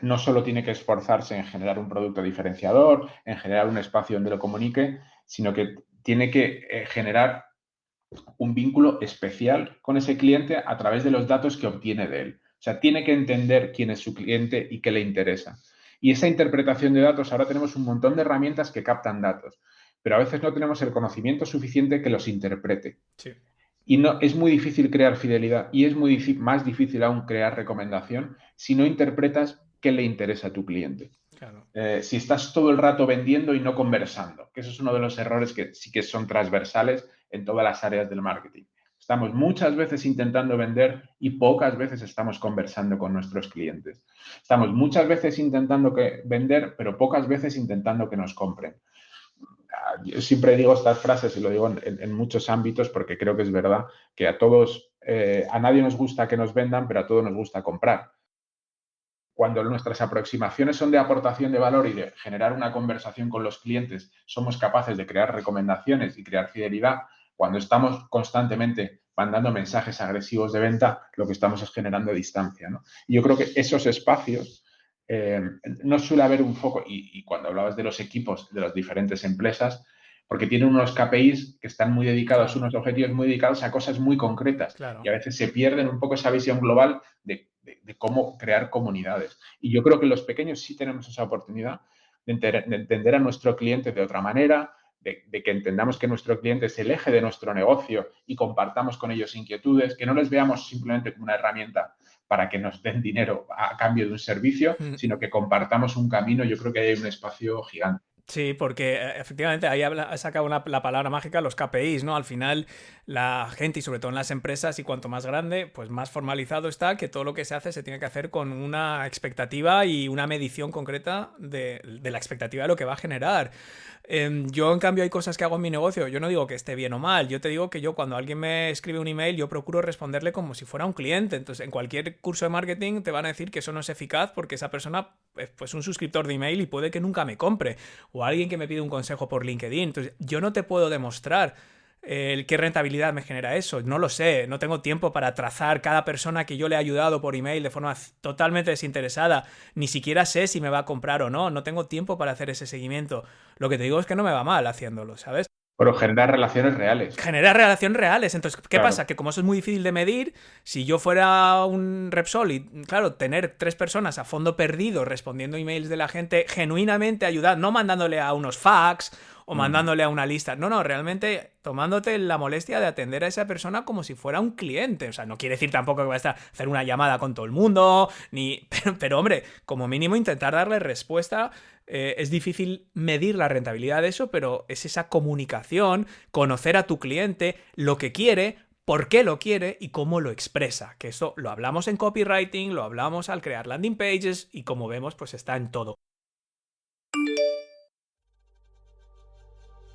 [SPEAKER 2] no solo tiene que esforzarse en generar un producto diferenciador, en generar un espacio donde lo comunique, sino que tiene que generar un vínculo especial con ese cliente a través de los datos que obtiene de él. O sea, tiene que entender quién es su cliente y qué le interesa. Y esa interpretación de datos, ahora tenemos un montón de herramientas que captan datos, pero a veces no tenemos el conocimiento suficiente que los interprete.
[SPEAKER 1] Sí.
[SPEAKER 2] Y es muy difícil crear fidelidad y es más difícil aún crear recomendación si no interpretas qué le interesa a tu cliente.
[SPEAKER 1] Claro.
[SPEAKER 2] Si estás todo el rato vendiendo y no conversando, que eso es uno de los errores que sí que son transversales en todas las áreas del marketing. Estamos muchas veces intentando vender y pocas veces estamos conversando con nuestros clientes. Estamos muchas veces intentando vender, pero pocas veces intentando que nos compren. Yo siempre digo estas frases y lo digo en muchos ámbitos porque creo que es verdad que a nadie nos gusta que nos vendan, pero a todos nos gusta comprar. Cuando nuestras aproximaciones son de aportación de valor y de generar una conversación con los clientes, somos capaces de crear recomendaciones y crear fidelidad. Cuando estamos constantemente mandando mensajes agresivos de venta, lo que estamos es generando distancia, ¿no? Y yo creo que esos espacios no suele haber un foco, y cuando hablabas de los equipos de las diferentes empresas, porque tienen unos KPIs que están muy dedicados, claro, unos objetivos muy dedicados a cosas muy concretas.
[SPEAKER 1] Claro.
[SPEAKER 2] Y a veces se pierden un poco esa visión global de cómo crear comunidades. Y yo creo que los pequeños sí tenemos esa oportunidad de entender a nuestro cliente de otra manera, de que entendamos que nuestro cliente es el eje de nuestro negocio y compartamos con ellos inquietudes, que no les veamos simplemente como una herramienta para que nos den dinero a cambio de un servicio, sino que compartamos un camino. Yo creo que hay un espacio gigante.
[SPEAKER 1] Sí, porque efectivamente ahí ha sacado la palabra mágica, los KPIs, ¿no? Al final la gente, y sobre todo en las empresas, y cuanto más grande, pues más formalizado está que todo lo que se hace se tiene que hacer con una expectativa y una medición concreta de la expectativa de lo que va a generar. Yo, en cambio, hay cosas que hago en mi negocio. Yo no digo que esté bien o mal. Yo te digo que yo, cuando alguien me escribe un email, yo procuro responderle como si fuera un cliente. Entonces, en cualquier curso de marketing te van a decir que eso no es eficaz porque esa persona es pues un suscriptor de email y puede que nunca me compre. O alguien que me pide un consejo por LinkedIn. Entonces, yo no te puedo demostrar qué rentabilidad me genera eso. No lo sé, no tengo tiempo para trazar cada persona que yo le he ayudado por email de forma totalmente desinteresada. Ni siquiera sé si me va a comprar o no. No tengo tiempo para hacer ese seguimiento. Lo que te digo es que no me va mal haciéndolo, ¿sabes?
[SPEAKER 2] Pero generar relaciones reales.
[SPEAKER 1] Generar relaciones reales. Entonces, ¿qué pasa? Que como eso es muy difícil de medir, si yo fuera un Repsol y, claro, tener 3 personas a fondo perdido respondiendo emails de la gente, genuinamente ayudar, no mandándole a unos fax o mandándole a una lista. No, realmente tomándote la molestia de atender a esa persona como si fuera un cliente. O sea, no quiere decir tampoco que vas a hacer una llamada con todo el mundo, pero hombre, como mínimo intentar darle respuesta. Es difícil medir la rentabilidad de eso, pero es esa comunicación, conocer a tu cliente, lo que quiere, por qué lo quiere y cómo lo expresa. Que eso lo hablamos en copywriting, lo hablamos al crear landing pages y, como vemos, pues está en todo.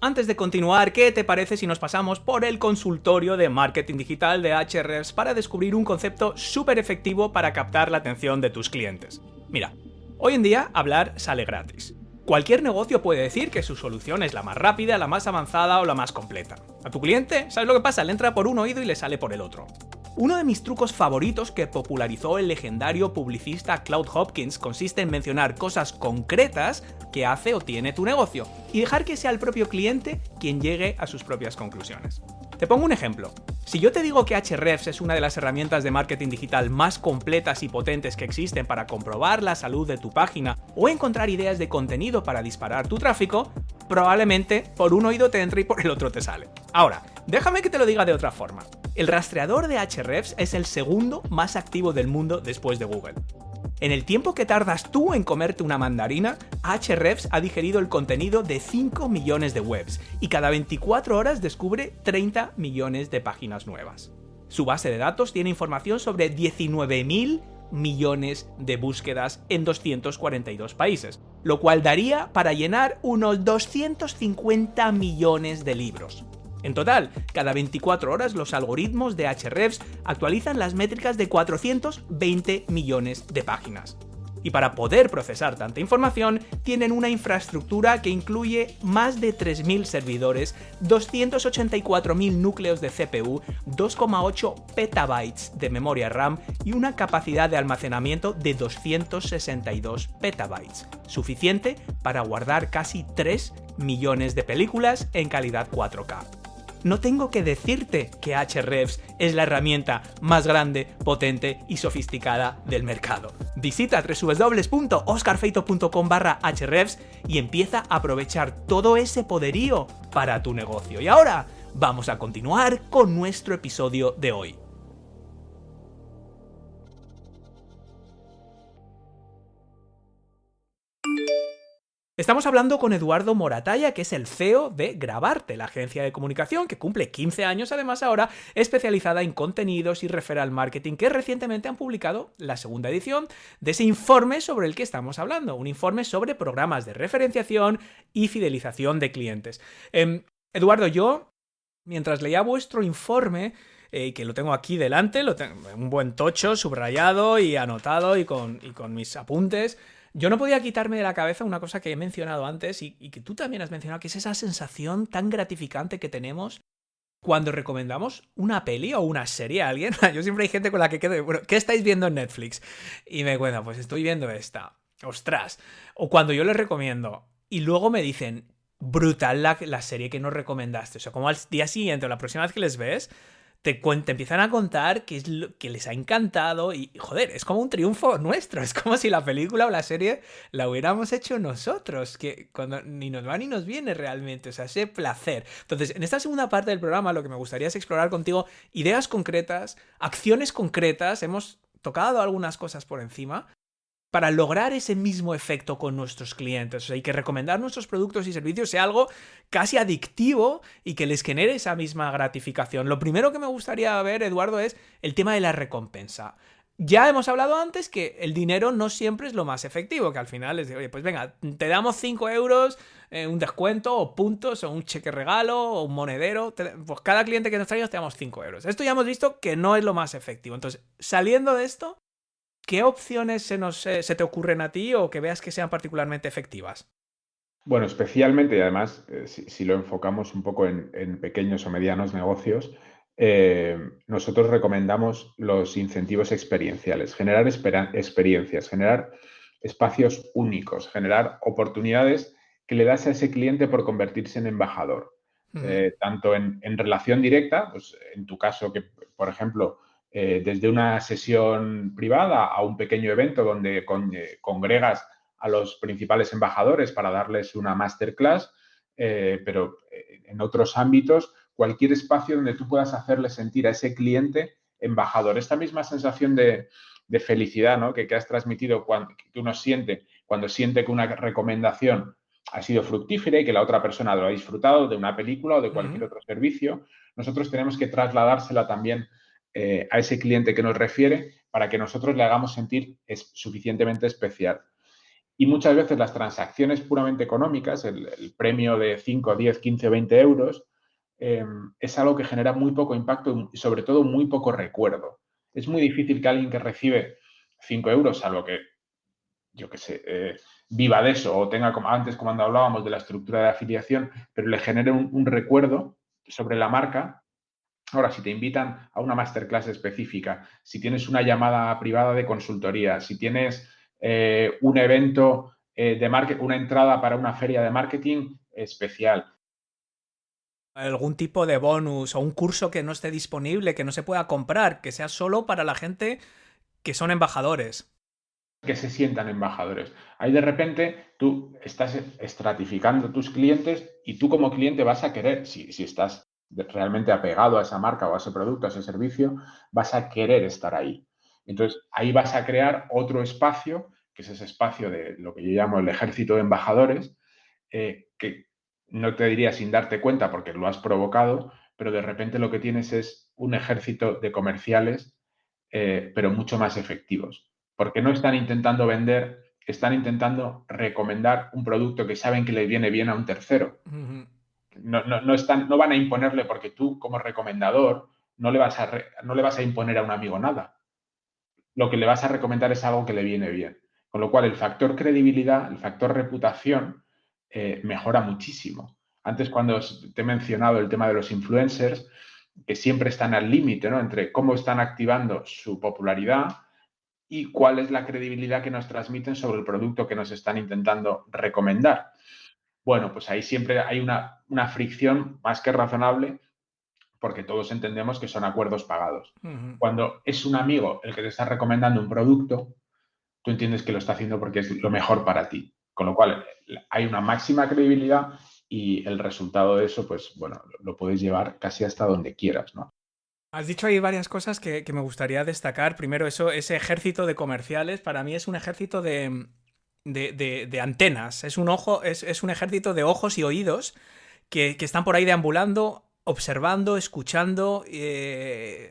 [SPEAKER 1] Antes de continuar, ¿qué te parece si nos pasamos por el consultorio de marketing digital de Ahrefs para descubrir un concepto súper efectivo para captar la atención de tus clientes? Mira, hoy en día hablar sale gratis. Cualquier negocio puede decir que su solución es la más rápida, la más avanzada o la más completa. A tu cliente, ¿sabes lo que pasa? Le entra por un oído y le sale por el otro. Uno de mis trucos favoritos que popularizó el legendario publicista Claude Hopkins consiste en mencionar cosas concretas que hace o tiene tu negocio y dejar que sea el propio cliente quien llegue a sus propias conclusiones. Te pongo un ejemplo. Si yo te digo que Ahrefs es una de las herramientas de marketing digital más completas y potentes que existen para comprobar la salud de tu página o encontrar ideas de contenido para disparar tu tráfico, probablemente por un oído te entra y por el otro te sale. Ahora, déjame que te lo diga de otra forma. El rastreador de Ahrefs es el segundo más activo del mundo después de Google. En el tiempo que tardas tú en comerte una mandarina, Ahrefs ha digerido el contenido de 5 millones de webs y cada 24 horas descubre 30 millones de páginas nuevas. Su base de datos tiene información sobre 19.000 millones de búsquedas en 242 países, lo cual daría para llenar unos 250 millones de libros. En total, cada 24 horas los algoritmos de Ahrefs actualizan las métricas de 420 millones de páginas. Y para poder procesar tanta información, tienen una infraestructura que incluye más de 3.000 servidores, 284.000 núcleos de CPU, 2,8 petabytes de memoria RAM y una capacidad de almacenamiento de 262 petabytes, suficiente para guardar casi 3 millones de películas en calidad 4K. No tengo que decirte que Ahrefs es la herramienta más grande, potente y sofisticada del mercado. Visita www.oscarfeito.com/Ahrefs y empieza a aprovechar todo ese poderío para tu negocio. Y ahora vamos a continuar con nuestro episodio de hoy. Estamos hablando con Eduardo Moratalla, que es el CEO de Grabarte, la agencia de comunicación que cumple 15 años además ahora, especializada en contenidos y referral marketing, que recientemente han publicado la segunda edición de ese informe sobre el que estamos hablando, un informe sobre programas de referenciación y fidelización de clientes. Eduardo, yo, mientras leía vuestro informe, que lo tengo aquí delante, lo tengo un buen tocho, subrayado y anotado y con mis apuntes, yo no podía quitarme de la cabeza una cosa que he mencionado antes y que tú también has mencionado, que es esa sensación tan gratificante que tenemos cuando recomendamos una peli o una serie a alguien. Yo siempre hay gente con la que quedo, bueno, ¿qué estáis viendo en Netflix? Y me cuentan, pues estoy viendo esta. ¡Ostras! O cuando yo les recomiendo y luego me dicen, brutal la serie que nos recomendaste. O sea, como al día siguiente o la próxima vez que les ves, te empiezan a contar qué es lo que les ha encantado y, joder, es como un triunfo nuestro. Es como si la película o la serie la hubiéramos hecho nosotros, que cuando ni nos va ni nos viene realmente, o sea, ese placer. Entonces, en esta segunda parte del programa lo que me gustaría es explorar contigo ideas concretas, acciones concretas, hemos tocado algunas cosas por encima, para lograr ese mismo efecto con nuestros clientes. O sea, y que recomendar nuestros productos y servicios sea algo casi adictivo y que les genere esa misma gratificación. Lo primero que me gustaría ver, Eduardo, es el tema de la recompensa. Ya hemos hablado antes que el dinero no siempre es lo más efectivo, que al final es de, oye, pues venga, te damos 5 euros, un descuento, o puntos, o un cheque regalo, o un monedero. Pues cada cliente que nos traigas te damos 5 euros. Esto ya hemos visto que no es lo más efectivo. Entonces, saliendo de esto, ¿qué opciones se te ocurren a ti o que veas que sean particularmente efectivas?
[SPEAKER 2] Bueno, especialmente, y además, si lo enfocamos un poco en pequeños o medianos negocios, nosotros recomendamos los incentivos experienciales, generar experiencias, generar espacios únicos, generar oportunidades que le das a ese cliente por convertirse en embajador. Tanto en relación directa, pues en tu caso, que por ejemplo, desde una sesión privada a un pequeño evento donde congregas a los principales embajadores para darles una masterclass, pero en otros ámbitos, cualquier espacio donde tú puedas hacerle sentir a ese cliente embajador. Esta misma sensación de felicidad, ¿no?, que has transmitido, que uno siente cuando siente que una recomendación ha sido fructífera y que la otra persona lo ha disfrutado de una película o de cualquier otro servicio, nosotros tenemos que trasladársela también a ese cliente que nos refiere para que nosotros le hagamos sentir suficientemente especial. Y muchas veces las transacciones puramente económicas, el premio de 5, 10, 15, 20 euros, es algo que genera muy poco impacto y sobre todo muy poco recuerdo. Es muy difícil que alguien que recibe 5 euros, salvo que, yo qué sé, viva de eso o tenga, como antes cuando hablábamos de la estructura de afiliación, pero le genere un recuerdo sobre la marca. Ahora, si te invitan a una masterclass específica, si tienes una llamada privada de consultoría, si tienes un evento de marketing, una entrada para una feria de marketing especial.
[SPEAKER 1] Algún tipo de bonus o un curso que no esté disponible, que no se pueda comprar, que sea solo para la gente que son embajadores.
[SPEAKER 2] Que se sientan embajadores. Ahí de repente tú estás estratificando tus clientes y tú como cliente vas a querer, si estás realmente apegado a esa marca o a ese producto, a ese servicio, vas a querer estar ahí. Entonces, ahí vas a crear otro espacio, que es ese espacio de lo que yo llamo el ejército de embajadores, que no te diría sin darte cuenta porque lo has provocado, pero de repente lo que tienes es un ejército de comerciales, pero mucho más efectivos. Porque no están intentando vender, están intentando recomendar un producto que saben que le viene bien a un tercero.
[SPEAKER 1] Ujú.
[SPEAKER 2] No van a imponerle, porque tú como recomendador no le vas a imponer a un amigo nada. Lo que le vas a recomendar es algo que le viene bien. Con lo cual, el factor credibilidad, el factor reputación, mejora muchísimo. Antes, cuando te he mencionado el tema de los influencers, que siempre están al límite, ¿no?, entre cómo están activando su popularidad y cuál es la credibilidad que nos transmiten sobre el producto que nos están intentando recomendar. Bueno, pues ahí siempre hay una fricción más que razonable, porque todos entendemos que son acuerdos pagados.
[SPEAKER 1] Ujú.
[SPEAKER 2] Cuando es un amigo el que te está recomendando un producto, tú entiendes que lo está haciendo porque es lo mejor para ti. Con lo cual, hay una máxima credibilidad y el resultado de eso, pues bueno, lo puedes llevar casi hasta donde quieras, ¿no?
[SPEAKER 1] Has dicho ahí varias cosas que me gustaría destacar. Primero, ese ejército de comerciales, para mí es un ejército de antenas. Es un ojo, es un ejército de ojos y oídos que están por ahí deambulando, observando, escuchando,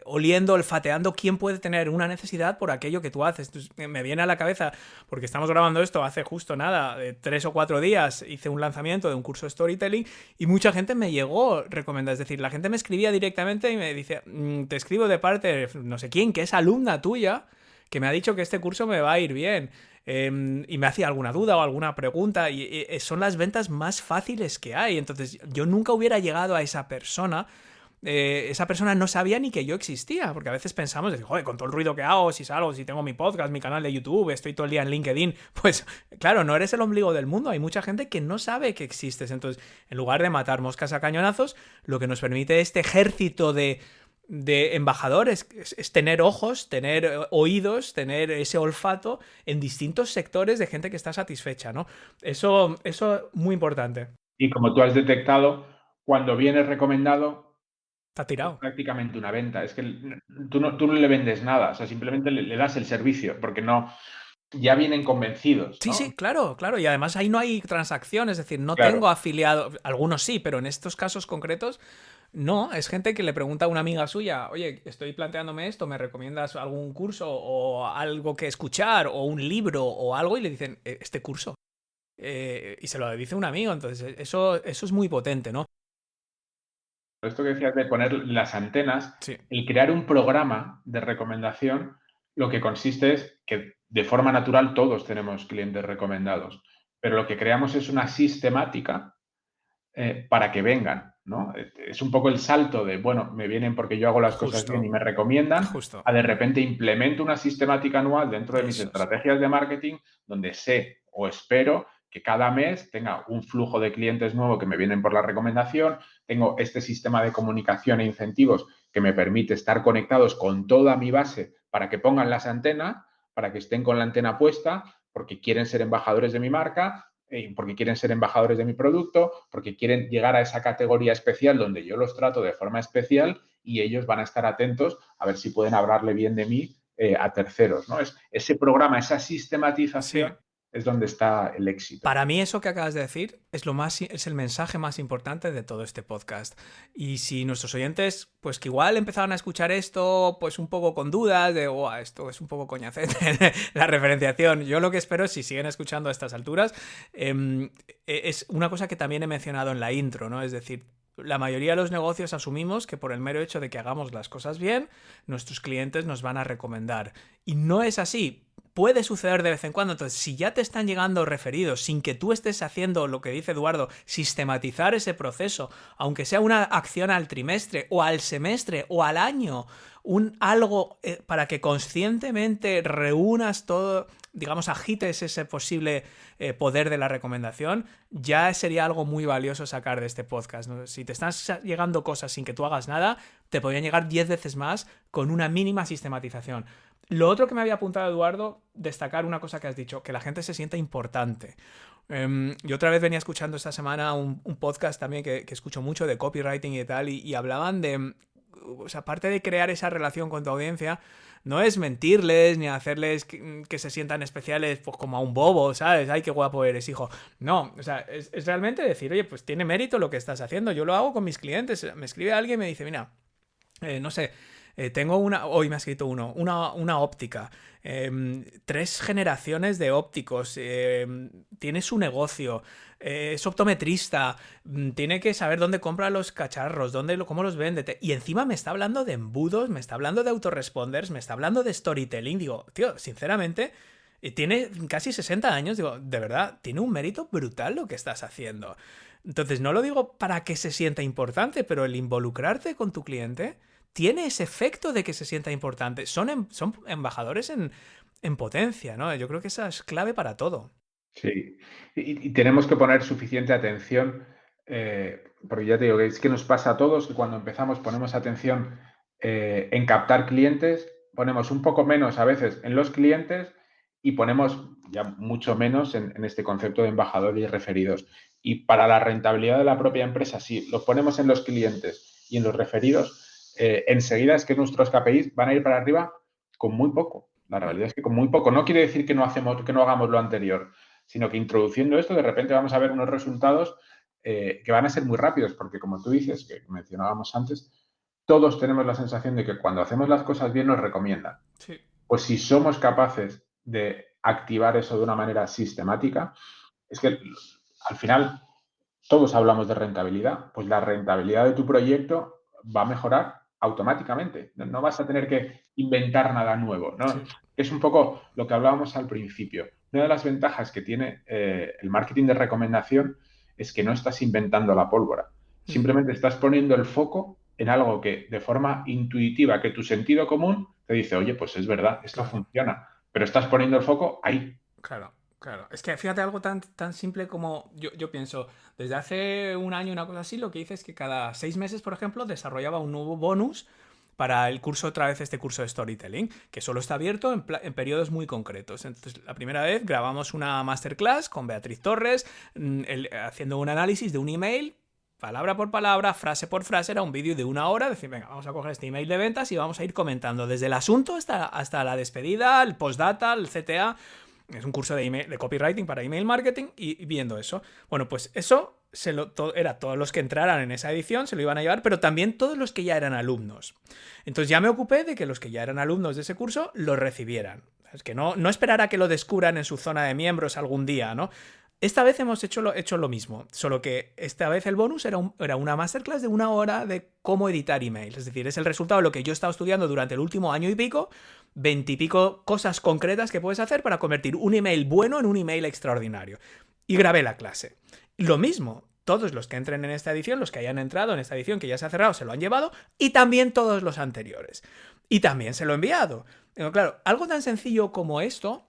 [SPEAKER 1] oliendo, olfateando quién puede tener una necesidad por aquello que tú haces. Entonces, me viene a la cabeza, porque estamos grabando esto hace justo nada, 3 o 4 días, hice un lanzamiento de un curso de storytelling y mucha gente me llegó recomendada. Es decir, la gente me escribía directamente y me dice, te escribo de parte de no sé quién, que es alumna tuya, que me ha dicho que este curso me va a ir bien. Y me hacía alguna duda o alguna pregunta y son las ventas más fáciles que hay. Entonces yo nunca hubiera llegado a esa persona no sabía ni que yo existía, porque a veces pensamos, joder, con todo el ruido que hago, si salgo, si tengo mi podcast, mi canal de YouTube, estoy todo el día en LinkedIn, pues claro, no eres el ombligo del mundo, hay mucha gente que no sabe que existes. Entonces, en lugar de matar moscas a cañonazos, lo que nos permite este ejército de embajadores es tener ojos, tener oídos, tener ese olfato en distintos sectores de gente que está satisfecha, ¿no? Eso muy importante.
[SPEAKER 2] Y como tú has detectado, cuando viene recomendado,
[SPEAKER 1] Está
[SPEAKER 2] es
[SPEAKER 1] tirado.
[SPEAKER 2] prácticamente una venta. Es que tú no le vendes nada, o sea, simplemente le das el servicio, porque no, ya vienen convencidos,
[SPEAKER 1] Sí,
[SPEAKER 2] ¿no?
[SPEAKER 1] sí, claro, claro. Y además ahí no hay transacción, es decir, no
[SPEAKER 2] Claro.
[SPEAKER 1] tengo afiliado, algunos sí, pero en estos casos concretos no, es gente que le pregunta a una amiga suya, oye, estoy planteándome esto, ¿me recomiendas algún curso o algo que escuchar o un libro o algo? Y le dicen, este curso. Y se lo dice un amigo, entonces eso es muy potente, ¿no?
[SPEAKER 2] Esto que decías de poner las antenas,
[SPEAKER 1] Sí,
[SPEAKER 2] el crear un programa de recomendación, lo que consiste es que de forma natural todos tenemos clientes recomendados, pero lo que creamos es una sistemática para que vengan, ¿no? Es un poco el salto de, bueno, me vienen porque yo hago las cosas bien y
[SPEAKER 1] justo,
[SPEAKER 2] me recomiendan,
[SPEAKER 1] justo.
[SPEAKER 2] a de repente implemento una sistemática anual dentro de mis
[SPEAKER 1] Eso es.
[SPEAKER 2] estrategias de marketing donde sé o espero que cada mes tenga un flujo de clientes nuevo que me vienen por la recomendación, tengo este sistema de comunicación e incentivos que me permite estar conectados con toda mi base para que pongan las antenas, para que estén con la antena puesta, porque quieren ser embajadores de mi marca, porque quieren ser embajadores de mi producto, porque quieren llegar a esa categoría especial donde yo los trato de forma especial y ellos van a estar atentos a ver si pueden hablarle bien de mí a terceros, ¿no? Ese programa, esa
[SPEAKER 1] Sí.
[SPEAKER 2] sistematización es donde está el éxito.
[SPEAKER 1] Para mí eso que acabas de decir es el mensaje más importante de todo este podcast. Y si nuestros oyentes, pues que igual empezaron a escuchar esto, pues un poco con dudas de, oh, esto es un poco coñacete, la referenciación. Yo lo que espero, si siguen escuchando a estas alturas, es una cosa que también he mencionado en la intro, ¿no? Es decir, la mayoría de los negocios asumimos que por el mero hecho de que hagamos las cosas bien, nuestros clientes nos van a recomendar. Y no es así. Puede suceder de vez en cuando. Entonces, si ya te están llegando referidos sin que tú estés haciendo lo que dice Eduardo, sistematizar ese proceso, aunque sea una acción al trimestre o al semestre o al año, algo para que conscientemente reúnas todo, digamos, agites ese posible poder de la recomendación, ya sería algo muy valioso sacar de este podcast, ¿no? Si te están llegando cosas sin que tú hagas nada, te podrían llegar 10 veces más con una mínima sistematización. Lo otro que me había apuntado Eduardo, destacar una cosa que has dicho, que la gente se sienta importante. Yo otra vez venía escuchando esta semana un podcast también que escucho mucho de copywriting y tal, y hablaban de, o sea, aparte de crear esa relación con tu audiencia, no es mentirles ni hacerles que se sientan especiales pues como a un bobo, ¿sabes? Ay, qué guapo eres, hijo. No, o sea, es realmente decir, oye, pues tiene mérito lo que estás haciendo. Yo lo hago con mis clientes. Me escribe alguien y me dice, mira, no sé, tengo hoy me ha escrito una óptica, 3 generaciones de ópticos, tiene su negocio, es optometrista, tiene que saber dónde compra los cacharros, cómo los vende, y encima me está hablando de embudos, me está hablando de autoresponders, me está hablando de storytelling. Digo, tío, sinceramente, tiene casi 60 años, digo, de verdad, tiene un mérito brutal lo que estás haciendo. Entonces, no lo digo para que se sienta importante, pero el involucrarte con tu cliente tiene ese efecto de que se sienta importante. Son embajadores en potencia, ¿no? Yo creo que esa es clave para todo.
[SPEAKER 2] Sí, y tenemos que poner suficiente atención, porque ya te digo que es que nos pasa a todos que cuando empezamos ponemos atención en captar clientes, ponemos un poco menos a veces en los clientes y ponemos ya mucho menos en este concepto de embajador y referidos. Y para la rentabilidad de la propia empresa, si lo ponemos en los clientes y en los referidos, enseguida es que nuestros KPIs van a ir para arriba con muy poco. La realidad es que con muy poco. No quiere decir que no hagamos lo anterior, sino que introduciendo esto de repente vamos a ver unos resultados que van a ser muy rápidos, porque como tú dices, que mencionábamos antes, todos tenemos la sensación de que cuando hacemos las cosas bien nos recomiendan.
[SPEAKER 1] Sí.
[SPEAKER 2] Pues si somos capaces de activar eso de una manera sistemática, es que al final todos hablamos de rentabilidad, pues la rentabilidad de tu proyecto va a mejorar automáticamente. No vas a tener que inventar nada nuevo, ¿no?
[SPEAKER 1] Sí.
[SPEAKER 2] Es un poco lo que hablábamos al principio. Una de las ventajas que tiene el marketing de recomendación es que no estás inventando la pólvora. Simplemente estás poniendo el foco en algo que de forma intuitiva, que tu sentido común te dice, oye, pues es verdad, esto
[SPEAKER 1] Claro.
[SPEAKER 2] funciona, pero estás poniendo el foco ahí.
[SPEAKER 1] Claro, claro. Es que fíjate algo tan simple como yo pienso, desde hace un año, una cosa así, lo que hice es que cada 6 meses, por ejemplo, desarrollaba un nuevo bonus para el curso, otra vez este curso de storytelling, que solo está abierto en periodos muy concretos. Entonces, la primera vez grabamos una masterclass con Beatriz Torres, haciendo un análisis de un email. Palabra por palabra, frase por frase, era un vídeo de 1 hora, decir, venga, vamos a coger este email de ventas y vamos a ir comentando desde el asunto hasta la despedida, el postdata, el CTA. Es un curso de copywriting para email marketing y viendo eso. Bueno, pues eso era todos los que entraran en esa edición se lo iban a llevar, pero también todos los que ya eran alumnos. Entonces ya me ocupé de que los que ya eran alumnos de ese curso lo recibieran. Es que no esperar a que lo descubran en su zona de miembros algún día, ¿no? Esta vez hemos hecho lo mismo, solo que esta vez el bonus era una masterclass de 1 hora de cómo editar emails. Es decir, es el resultado de lo que yo he estado estudiando durante el último año y pico, 20 y pico cosas concretas que puedes hacer para convertir un email bueno en un email extraordinario. Y grabé la clase. Lo mismo, todos los que entren en esta edición, los que hayan entrado en esta edición que ya se ha cerrado, se lo han llevado, y también todos los anteriores. Y también se lo he enviado. Pero claro, algo tan sencillo como esto.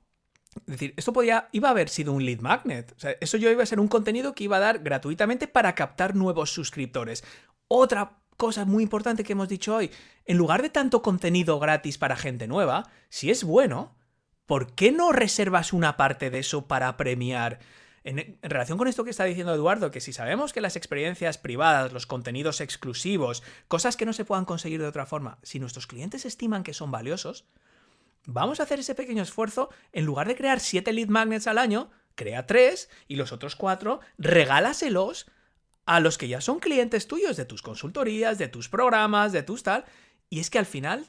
[SPEAKER 1] Es decir, esto iba a haber sido un lead magnet. O sea, eso yo iba a ser un contenido que iba a dar gratuitamente para captar nuevos suscriptores. Otra cosa muy importante que hemos dicho hoy, en lugar de tanto contenido gratis para gente nueva, si es bueno, ¿por qué no reservas una parte de eso para premiar? En relación con esto que está diciendo Eduardo, que si sabemos que las experiencias privadas, los contenidos exclusivos, cosas que no se puedan conseguir de otra forma, si nuestros clientes estiman que son valiosos, vamos a hacer ese pequeño esfuerzo. En lugar de crear 7 lead magnets al año, crea 3 y los otros 4 regálaselos a los que ya son clientes tuyos de tus consultorías, de tus programas, de tus tal. Y es que al final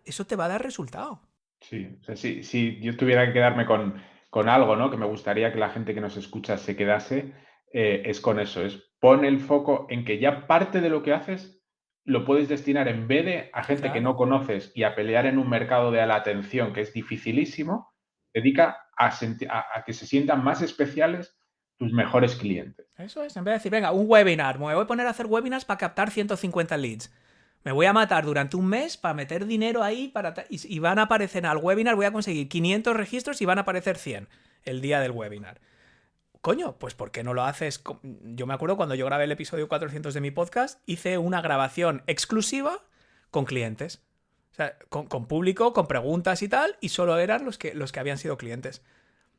[SPEAKER 1] eso te va a dar resultado.
[SPEAKER 2] Sí, o sea, si yo tuviera que quedarme con algo, ¿no? Que me gustaría que la gente que nos escucha se quedase, es con eso, es pon el foco en que ya parte de lo que haces lo puedes destinar en vez de a gente que no
[SPEAKER 1] Claro.
[SPEAKER 2] conoces y a pelear en un mercado de la atención que es dificilísimo, dedica a que se sientan más especiales tus mejores clientes.
[SPEAKER 1] Eso es, en vez de decir, venga, un webinar, me voy a poner a hacer webinars para captar 150 leads. Me voy a matar durante un mes para meter dinero ahí y van a aparecer al webinar, voy a conseguir 500 registros y van a aparecer 100 el día del webinar. Coño, pues ¿por qué no lo haces? Yo me acuerdo cuando yo grabé el episodio 400 de mi podcast, hice una grabación exclusiva con clientes. O sea, con público, con preguntas y tal, y solo eran los que habían sido clientes.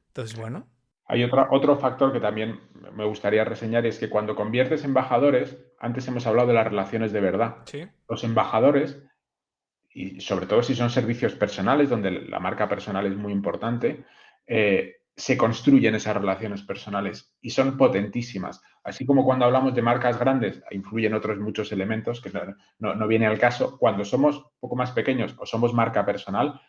[SPEAKER 1] Entonces, bueno.
[SPEAKER 2] Hay otro factor que también me gustaría reseñar, y es que cuando conviertes embajadores, antes hemos hablado de las relaciones de verdad.
[SPEAKER 1] Sí.
[SPEAKER 2] Los embajadores, y sobre todo si son servicios personales, donde la marca personal es muy importante, se construyen esas relaciones personales y son potentísimas. Así como cuando hablamos de marcas grandes, influyen otros muchos elementos que no viene al caso. Cuando somos un poco más pequeños o somos marca personal,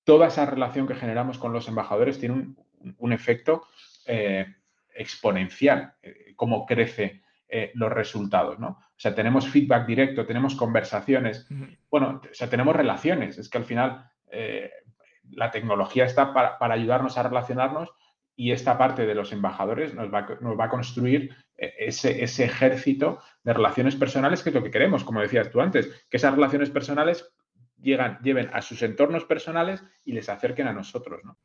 [SPEAKER 2] toda esa relación que generamos con los embajadores tiene un efecto exponencial, cómo crece los resultados, ¿no? O sea, tenemos feedback directo, tenemos conversaciones, bueno, o sea, tenemos relaciones. Es que al final la tecnología está para ayudarnos a relacionarnos y esta parte de los embajadores nos va a construir ese ejército de relaciones personales, que es lo que queremos, como decías tú antes, que esas relaciones personales lleven a sus entornos personales y les acerquen a nosotros, ¿no?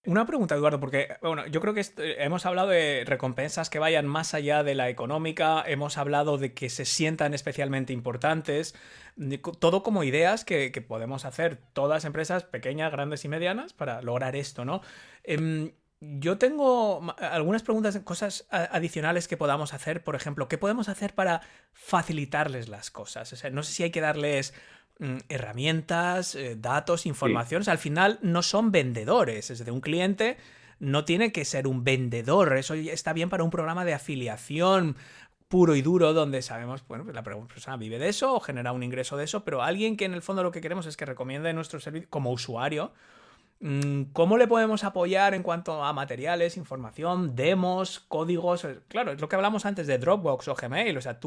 [SPEAKER 1] Una pregunta, Eduardo, porque bueno, yo creo que hemos hablado de recompensas que vayan más allá de la económica, hemos hablado de que se sientan especialmente importantes, todo como ideas que podemos hacer todas empresas pequeñas, grandes y medianas para lograr esto, ¿no? Yo tengo algunas preguntas, cosas adicionales que podamos hacer. Por ejemplo, ¿qué podemos hacer para facilitarles las cosas? O sea, no sé si hay que darles herramientas, datos,
[SPEAKER 2] Sí,
[SPEAKER 1] informaciones. Al final no son vendedores. Es decir, un cliente no tiene que ser un vendedor. Eso está bien para un programa de afiliación puro y duro donde sabemos, bueno, pues la persona vive de eso o genera un ingreso de eso, pero alguien que en el fondo lo que queremos es que recomiende nuestro servicio como usuario. ¿Cómo le podemos apoyar en cuanto a materiales, información, demos, códigos? Claro, es lo que hablamos antes de Dropbox o Gmail. O sea,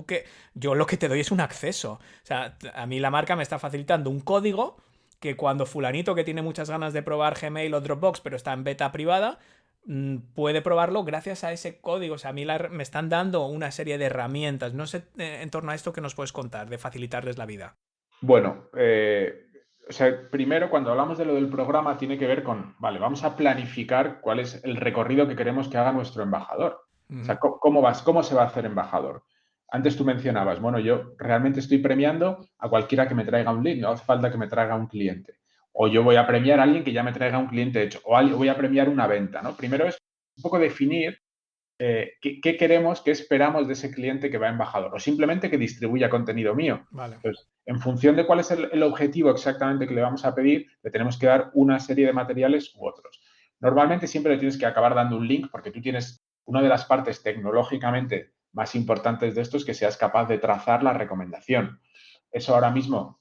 [SPEAKER 1] yo lo que te doy es un acceso. O sea, a mí la marca me está facilitando un código que cuando fulanito que tiene muchas ganas de probar Gmail o Dropbox, pero está en beta privada, puede probarlo gracias a ese código. O sea, a mí me están dando una serie de herramientas. No sé en torno a esto que nos puedes contar, de facilitarles la vida.
[SPEAKER 2] bueno, o sea, primero cuando hablamos de lo del programa tiene que ver con, vale, vamos a planificar cuál es el recorrido que queremos que haga nuestro embajador. O sea, cómo se va a hacer embajador? Antes tú mencionabas, bueno, yo realmente estoy premiando a cualquiera que me traiga un lead, no hace falta que me traiga un cliente. O yo voy a premiar a alguien que ya me traiga un cliente hecho, o voy a premiar una venta, ¿no? Primero es un poco definir qué queremos, qué esperamos de ese cliente que va a embajador, o simplemente que distribuya contenido mío.
[SPEAKER 1] Vale.
[SPEAKER 2] Entonces, en función de cuál es el objetivo exactamente que le vamos a pedir, le tenemos que dar una serie de materiales u otros. Normalmente siempre le tienes que acabar dando un link porque tú tienes una de las partes tecnológicamente más importantes de esto es que seas capaz de trazar la recomendación. Eso ahora mismo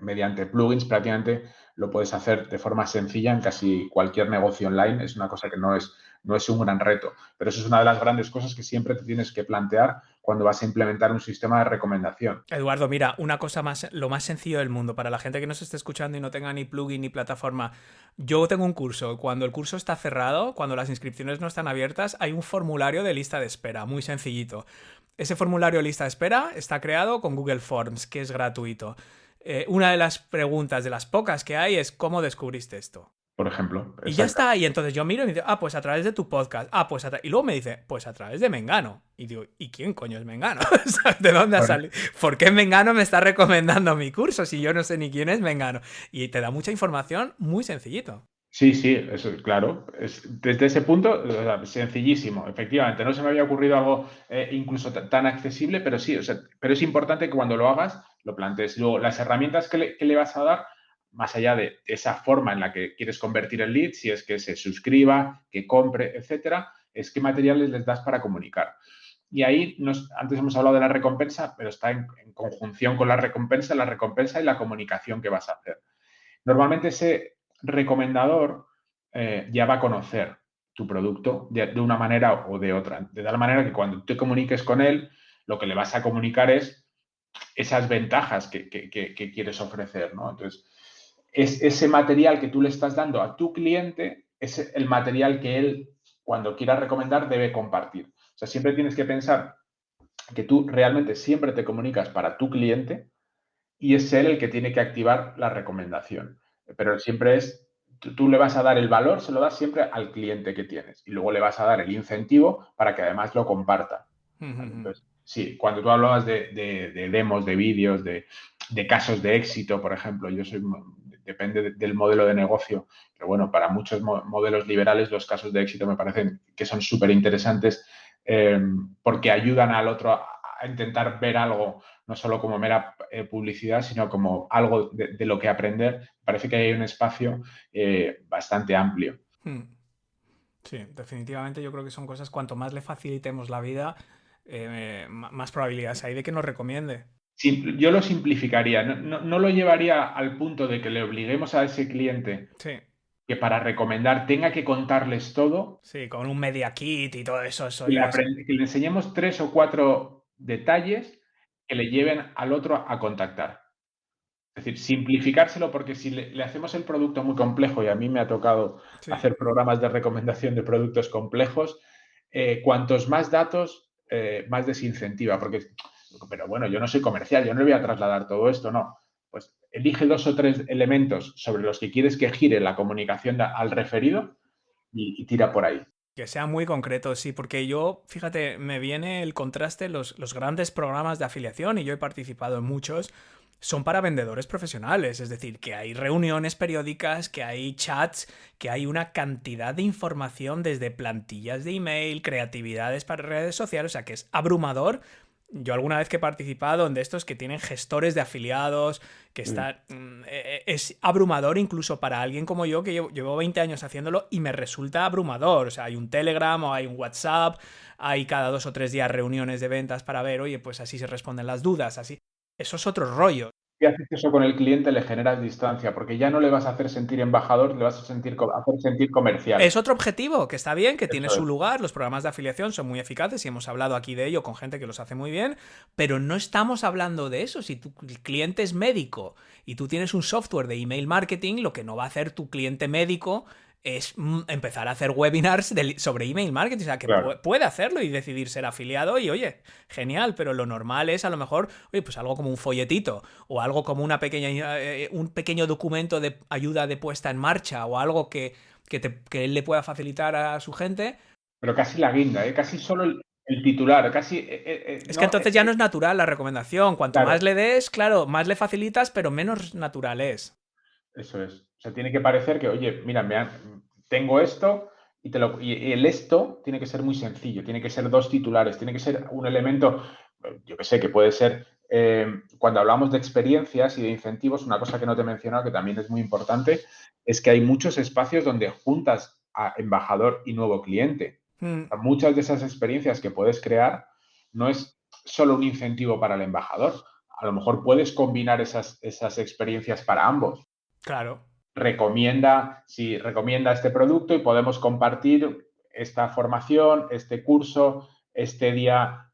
[SPEAKER 2] mediante plugins prácticamente lo puedes hacer de forma sencilla en casi cualquier negocio online. Es una cosa que no es un gran reto, pero eso es una de las grandes cosas que siempre te tienes que plantear cuando vas a implementar un sistema de recomendación.
[SPEAKER 1] Eduardo, mira, una cosa más, lo más sencillo del mundo, para la gente que nos esté escuchando y no tenga ni plugin ni plataforma. Yo tengo un curso, cuando el curso está cerrado, cuando las inscripciones no están abiertas, hay un formulario de lista de espera, muy sencillito. Ese formulario de lista de espera está creado con Google Forms, que es gratuito. Una de las preguntas, de las pocas que hay, es ¿cómo descubriste esto?
[SPEAKER 2] Por ejemplo,
[SPEAKER 1] Y ya
[SPEAKER 2] exacto.
[SPEAKER 1] está. Y entonces yo miro y me dice, pues a través de tu podcast. Pues y luego me dice, pues a través de Mengano. Y digo, ¿y quién coño es Mengano? ¿De dónde ha
[SPEAKER 2] Bueno,
[SPEAKER 1] salido? ¿Por qué Mengano me está recomendando mi curso si yo no sé ni quién es Mengano? Y te da mucha información muy sencillito.
[SPEAKER 2] sí, sí, eso, claro. Desde ese punto, o sea, sencillísimo. Efectivamente, no se me había ocurrido algo incluso tan accesible, pero sí, o sea, pero es importante que cuando lo hagas, lo plantees. Luego, las herramientas que le vas a dar, más allá de esa forma en la que quieres convertir el lead, si es que se suscriba, que compre, etcétera, es qué materiales les das para comunicar. Y ahí, antes hemos hablado de la recompensa, pero está en conjunción con la recompensa y la comunicación que vas a hacer. Normalmente ese recomendador ya va a conocer tu producto de una manera o de otra. De tal manera que cuando te comuniques con él, lo que le vas a comunicar es esas ventajas que quieres ofrecer, ¿no? Entonces, es ese material que tú le estás dando a tu cliente, es el material que él, cuando quiera recomendar, debe compartir. O sea, siempre tienes que pensar que tú realmente siempre te comunicas para tu cliente y es él el que tiene que activar la recomendación. Pero siempre tú le vas a dar el valor, se lo das siempre al cliente que tienes y luego le vas a dar el incentivo para que además lo comparta. ¿Vale? Entonces, sí, cuando tú hablabas de demos, de vídeos, de casos de éxito, por ejemplo, yo soy depende del modelo de negocio. Pero bueno, para muchos modelos liberales los casos de éxito me parecen que son súper interesantes porque ayudan al otro a intentar ver algo, no solo como mera publicidad, sino como algo de lo que aprender. Me parece que hay un espacio bastante amplio.
[SPEAKER 1] Sí, definitivamente yo creo que son cosas, cuanto más le facilitemos la vida, más probabilidades hay de que nos recomiende.
[SPEAKER 2] Yo lo simplificaría, no lo llevaría al punto de que le obliguemos a ese cliente
[SPEAKER 1] Sí,
[SPEAKER 2] que para recomendar tenga que contarles todo,
[SPEAKER 1] sí, con un media kit y todo eso, eso
[SPEAKER 2] que
[SPEAKER 1] ya es...
[SPEAKER 2] que le enseñemos 3 o 4 detalles que le lleven al otro a contactar. Es decir, simplificárselo, porque si le hacemos el producto muy complejo, y a mí me ha tocado
[SPEAKER 1] Sí.
[SPEAKER 2] hacer programas de recomendación de productos complejos, cuantos más datos, más desincentiva, pero bueno, yo no soy comercial, yo no le voy a trasladar todo esto, no. Pues elige 2 o 3 elementos sobre los que quieres que gire la comunicación al referido y tira por ahí.
[SPEAKER 1] Que sea muy concreto, sí, porque yo, fíjate, me viene el contraste, los grandes programas de afiliación, y yo he participado en muchos, son para vendedores profesionales, es decir, que hay reuniones periódicas, que hay chats, que hay una cantidad de información desde plantillas de email, creatividades para redes sociales, o sea, que es abrumador. Yo alguna vez que he participado en de estos que tienen gestores de afiliados, que está, es abrumador incluso para alguien como yo, que llevo 20 años haciéndolo y me resulta abrumador. O sea, hay un Telegram o hay un WhatsApp, hay cada 2 o 3 días reuniones de ventas para ver, oye, pues así se responden las dudas, así. Eso es otro rollo.
[SPEAKER 2] Si haces eso con el cliente, le generas distancia, porque ya no le vas a hacer sentir embajador, le vas a hacer sentir comercial.
[SPEAKER 1] Es otro objetivo, que está bien, que tiene
[SPEAKER 2] Eso
[SPEAKER 1] su
[SPEAKER 2] es.
[SPEAKER 1] lugar, los programas de afiliación son muy eficaces y hemos hablado aquí de ello con gente que los hace muy bien, pero no estamos hablando de eso. Si tu cliente es médico y tú tienes un software de email marketing, lo que no va a hacer tu cliente médico es empezar a hacer webinars sobre email marketing, o sea, que
[SPEAKER 2] Claro.
[SPEAKER 1] puede hacerlo y decidir ser afiliado y oye, genial, pero lo normal es a lo mejor, oye, pues algo como un folletito o algo como una pequeña, un pequeño documento de ayuda de puesta en marcha o algo que él le pueda facilitar a su gente.
[SPEAKER 2] Pero casi la guinda, ¿eh? Casi solo el titular, casi...
[SPEAKER 1] Es que entonces ya no es natural la recomendación. Cuanto
[SPEAKER 2] claro,
[SPEAKER 1] más le des, claro, más le facilitas, pero menos natural es.
[SPEAKER 2] eso es. O sea, tiene que parecer que, oye, mira, tengo esto y el esto tiene que ser muy sencillo, tiene que ser 2 titulares, tiene que ser un elemento, yo que sé, que puede ser, cuando hablamos de experiencias y de incentivos, una cosa que no te he mencionado, que también es muy importante, es que hay muchos espacios donde juntas a embajador y nuevo cliente.
[SPEAKER 1] Mm,
[SPEAKER 2] Muchas de esas experiencias que puedes crear no es solo un incentivo para el embajador. A lo mejor puedes combinar esas experiencias para ambos.
[SPEAKER 1] claro.
[SPEAKER 2] Recomienda este producto y podemos compartir esta formación, este curso, este día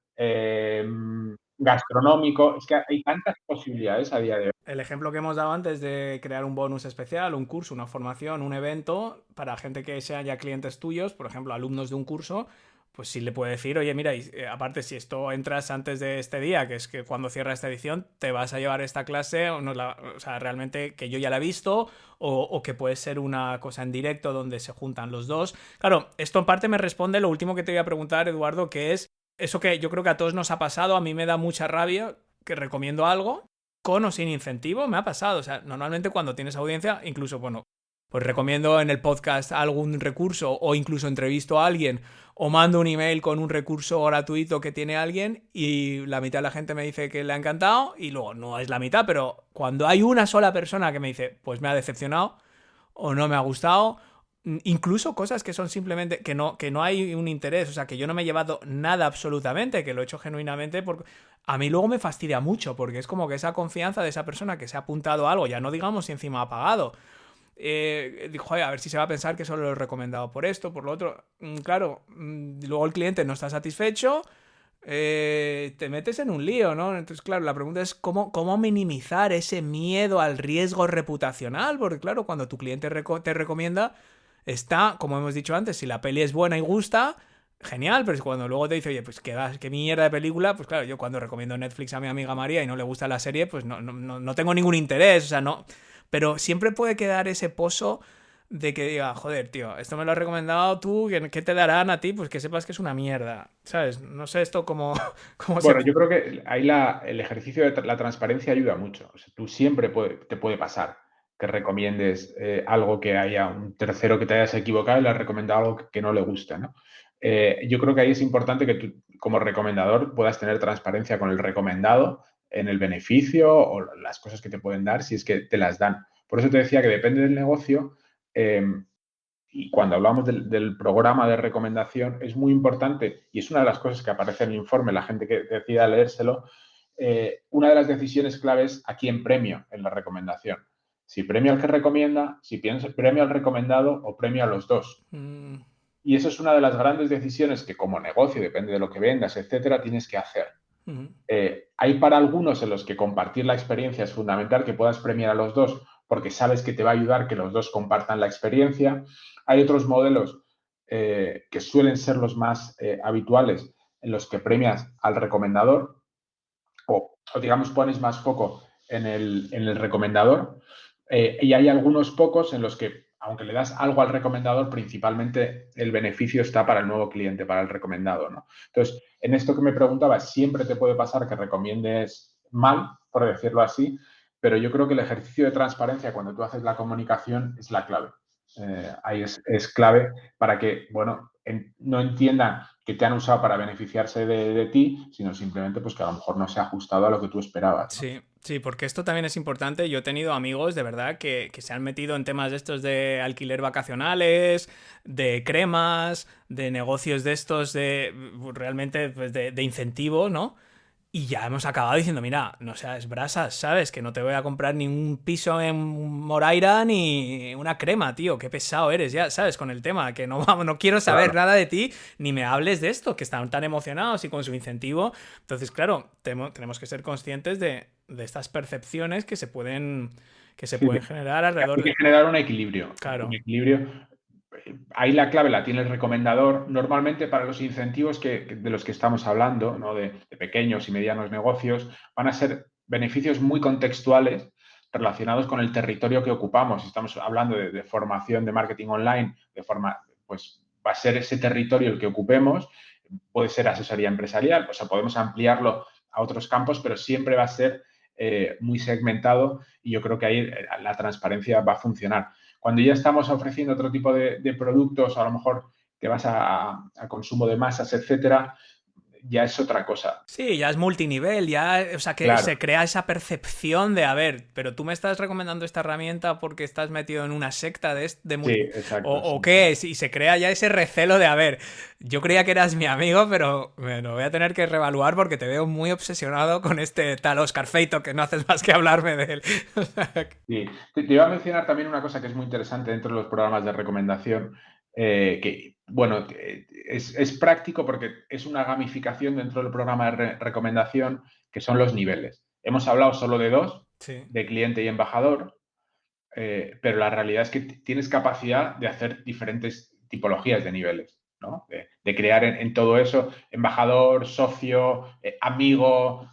[SPEAKER 2] gastronómico. Es que hay tantas posibilidades a día de hoy.
[SPEAKER 1] El ejemplo que hemos dado antes de crear un bonus especial, un curso, una formación, un evento para gente que sean ya clientes tuyos, por ejemplo, alumnos de un curso, pues sí le puede decir, oye, mira, aparte si esto entras antes de este día, que es que cuando cierra esta edición, te vas a llevar esta clase, o sea, realmente que yo ya la he visto, o que puede ser una cosa en directo donde se juntan los dos. Claro, esto en parte me responde lo último que te voy a preguntar, Eduardo, que es eso que yo creo que a todos nos ha pasado, a mí me da mucha rabia que recomiendo algo con o sin incentivo, me ha pasado. O sea, normalmente cuando tienes audiencia, incluso, bueno, pues recomiendo en el podcast algún recurso o incluso entrevisto a alguien o mando un email con un recurso gratuito que tiene alguien y la mitad de la gente me dice que le ha encantado y luego no es la mitad, pero cuando hay una sola persona que me dice, pues me ha decepcionado o no me ha gustado, incluso cosas que son simplemente que no hay un interés, o sea, que yo no me he llevado nada absolutamente, que lo he hecho genuinamente, porque a mí luego me fastidia mucho, porque es como que esa confianza de esa persona que se ha apuntado a algo, ya no digamos si encima ha pagado, dijo, a ver si se va a pensar que solo lo he recomendado por esto, por lo otro. Claro, luego el cliente no está satisfecho, te metes en un lío, ¿no? Entonces, claro, la pregunta es cómo minimizar ese miedo al riesgo reputacional, porque claro, cuando tu cliente te recomienda, está, como hemos dicho antes, si la peli es buena y gusta, genial, pero cuando luego te dice, oye, pues qué mierda de película, pues claro, yo cuando recomiendo Netflix a mi amiga María y no le gusta la serie, pues no tengo ningún interés, o sea, no. Pero siempre puede quedar ese pozo de que diga, joder, tío, esto me lo has recomendado tú, ¿qué te darán a ti? Pues que sepas que es una mierda, ¿sabes? No sé esto cómo
[SPEAKER 2] Bueno,
[SPEAKER 1] se...
[SPEAKER 2] yo creo que ahí el ejercicio de la transparencia ayuda mucho. O sea, tú siempre te puede pasar que recomiendes algo que haya un tercero que te hayas equivocado y le has recomendado algo que no le gusta, ¿no? Yo creo que ahí es importante que tú, como recomendador, puedas tener transparencia con el recomendado en el beneficio o las cosas que te pueden dar si es que te las dan. Por eso te decía que depende del negocio. Y cuando hablamos del programa de recomendación, es muy importante, y es una de las cosas que aparece en el informe, la gente que decida leérselo, una de las decisiones claves a quién premio en la recomendación. Si premio al que recomienda, si premio al recomendado o premio a los dos. Y eso es una de las grandes decisiones que como negocio, depende de lo que vendas, etcétera, tienes que hacer. Hay para algunos en los que compartir la experiencia es fundamental, que puedas premiar a los dos, porque sabes que te va a ayudar que los dos compartan la experiencia. Hay otros modelos que suelen ser los más habituales en los que premias al recomendador o digamos pones más foco en el recomendador y hay algunos pocos en los que aunque le das algo al recomendador, principalmente el beneficio está para el nuevo cliente, para el recomendado, ¿no? Entonces, en esto que me preguntabas, siempre te puede pasar que recomiendes mal, por decirlo así, pero yo creo que el ejercicio de transparencia cuando tú haces la comunicación es la clave. Ahí es clave para que, bueno, no entiendan que te han usado para beneficiarse de ti, sino simplemente pues que a lo mejor no se ha ajustado a lo que tú esperabas, ¿no?
[SPEAKER 1] Sí, sí, porque esto también es importante. Yo he tenido amigos de verdad que se han metido en temas de estos de alquiler vacacionales, de cremas, de negocios de estos de realmente pues de incentivo, ¿no? Y ya hemos acabado diciendo, mira, no seas brasas, ¿sabes? Que no te voy a comprar ni un piso en Moraira ni una crema, tío. Qué pesado eres ya, ¿sabes? Con el tema, que no, no quiero saber nada de ti, ni me hables de esto, que están tan emocionados y con su incentivo. Entonces, claro, tenemos que ser conscientes de estas percepciones que se pueden generar alrededor
[SPEAKER 2] de... Hay que generar un equilibrio.
[SPEAKER 1] Claro.
[SPEAKER 2] Un equilibrio. Ahí la clave la tiene el recomendador. Normalmente para los incentivos de los que estamos hablando, ¿no? de pequeños y medianos negocios, van a ser beneficios muy contextuales relacionados con el territorio que ocupamos. Si estamos hablando de formación de marketing online, pues va a ser ese territorio el que ocupemos. Puede ser asesoría empresarial, o sea, podemos ampliarlo a otros campos, pero siempre va a ser muy segmentado y yo creo que ahí la transparencia va a funcionar. Cuando ya estamos ofreciendo otro tipo de productos, a lo mejor que vas a consumo de masas, etcétera, ya es otra cosa.
[SPEAKER 1] Sí, ya es multinivel, ya, o sea, que
[SPEAKER 2] claro.
[SPEAKER 1] Se crea esa percepción de, a ver, pero tú me estás recomendando esta herramienta porque estás metido en una secta de
[SPEAKER 2] Sí, exacto.
[SPEAKER 1] o qué es, y se crea ya ese recelo de, a ver, yo creía que eras mi amigo, pero me lo voy a tener que reevaluar porque te veo muy obsesionado con este tal Oscar Feito que no haces más que hablarme de él.
[SPEAKER 2] Sí. Te iba a mencionar también una cosa que es muy interesante dentro de los programas de recomendación, que, bueno, es práctico porque es una gamificación dentro del programa de recomendación que son los niveles. Hemos hablado solo de dos,
[SPEAKER 1] Sí.
[SPEAKER 2] de cliente y embajador, pero la realidad es que tienes capacidad de hacer diferentes tipologías de niveles, ¿no? De crear en todo eso, embajador, socio, amigo,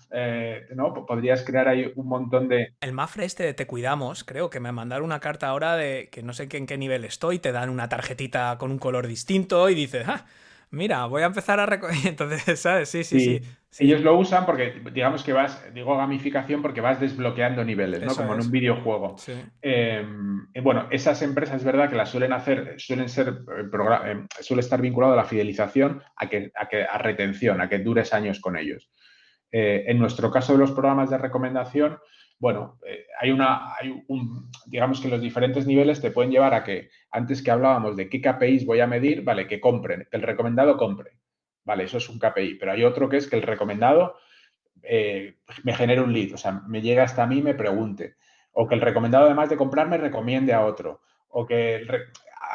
[SPEAKER 2] ¿no? Podrías crear ahí un montón de...
[SPEAKER 1] El Mafre este de Te Cuidamos, creo que me mandaron una carta ahora de que no sé en qué nivel estoy, te dan una tarjetita con un color distinto y dices, ah, mira, voy a empezar a recoger. Entonces, ¿sabes? Sí.
[SPEAKER 2] Ellos lo usan porque, digamos que digo gamificación porque vas desbloqueando niveles, ¿no?
[SPEAKER 1] Eso
[SPEAKER 2] Como en
[SPEAKER 1] es.
[SPEAKER 2] un videojuego.
[SPEAKER 1] Sí.
[SPEAKER 2] Bueno, esas empresas es verdad que las suelen hacer, suele estar vinculado a la fidelización, a retención, a que dures años con ellos. En nuestro caso de los programas de recomendación, bueno, digamos que los diferentes niveles te pueden llevar a que, antes que hablábamos de qué KPIs voy a medir, vale, que compren, que el recomendado compre. Vale, eso es un KPI, pero hay otro que es que el recomendado me genere un lead, o sea, me llega hasta a mí y me pregunte, o que el recomendado además de comprarme recomiende a otro, o que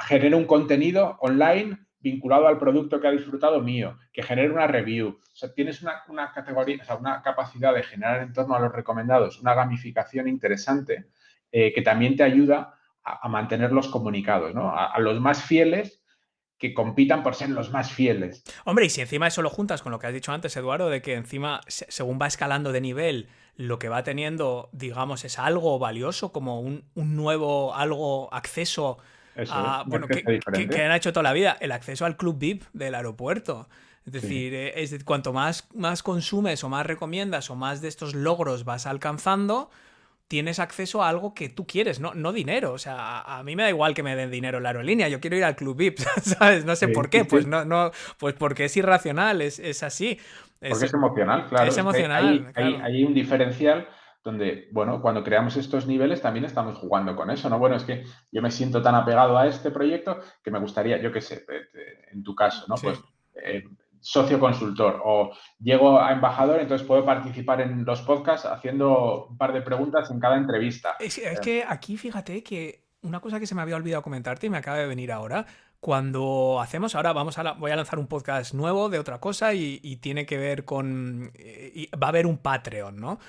[SPEAKER 2] genere un contenido online vinculado al producto que ha disfrutado mío, que genere una review. O sea, tienes una categoría, o sea, una capacidad de generar en torno a los recomendados una gamificación interesante que también te ayuda a mantenerlos comunicados, ¿no? A los más fieles que compitan por ser los más fieles.
[SPEAKER 1] Hombre, y si encima eso lo juntas con lo que has dicho antes, Eduardo, de que encima, según va escalando de nivel, lo que va teniendo, digamos, es algo valioso, como un nuevo algo, acceso a, bueno, que han hecho toda la vida, el acceso al club VIP del aeropuerto. Es decir, cuanto más consumes o más recomiendas o más de estos logros vas alcanzando, tienes acceso a algo que tú quieres, no dinero. O sea, a mí me da igual que me den dinero en la aerolínea, yo quiero ir al Club VIP, ¿sabes? No sé
[SPEAKER 2] Sí,
[SPEAKER 1] por qué,
[SPEAKER 2] sí,
[SPEAKER 1] pues
[SPEAKER 2] sí.
[SPEAKER 1] pues porque es irracional, es así.
[SPEAKER 2] Porque es emocional, claro.
[SPEAKER 1] Es
[SPEAKER 2] Es que
[SPEAKER 1] emocional, claro.
[SPEAKER 2] hay un diferencial donde, bueno, cuando creamos estos niveles también estamos jugando con eso, ¿no? Bueno, es que yo me siento tan apegado a este proyecto que me gustaría, yo qué sé, en tu caso, ¿no?
[SPEAKER 1] Sí.
[SPEAKER 2] Pues socio consultor o llego a embajador, entonces puedo participar en los podcasts haciendo un par de preguntas en cada entrevista.
[SPEAKER 1] Es que aquí fíjate que una cosa que se me había olvidado comentarte y me acaba de venir ahora, cuando hacemos, ahora voy a lanzar un podcast nuevo de otra cosa y tiene que ver con, y va a haber un Patreon, ¿no?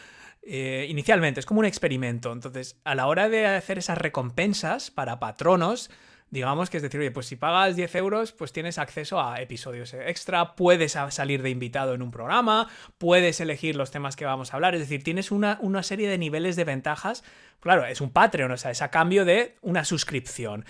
[SPEAKER 1] Inicialmente, es como un experimento. Entonces, a la hora de hacer esas recompensas para patronos, digamos que es decir, oye, pues si pagas 10 euros, pues tienes acceso a episodios extra, puedes salir de invitado en un programa, puedes elegir los temas que vamos a hablar, es decir, tienes una serie de niveles de ventajas. Claro, es un Patreon, o sea, es a cambio de una suscripción.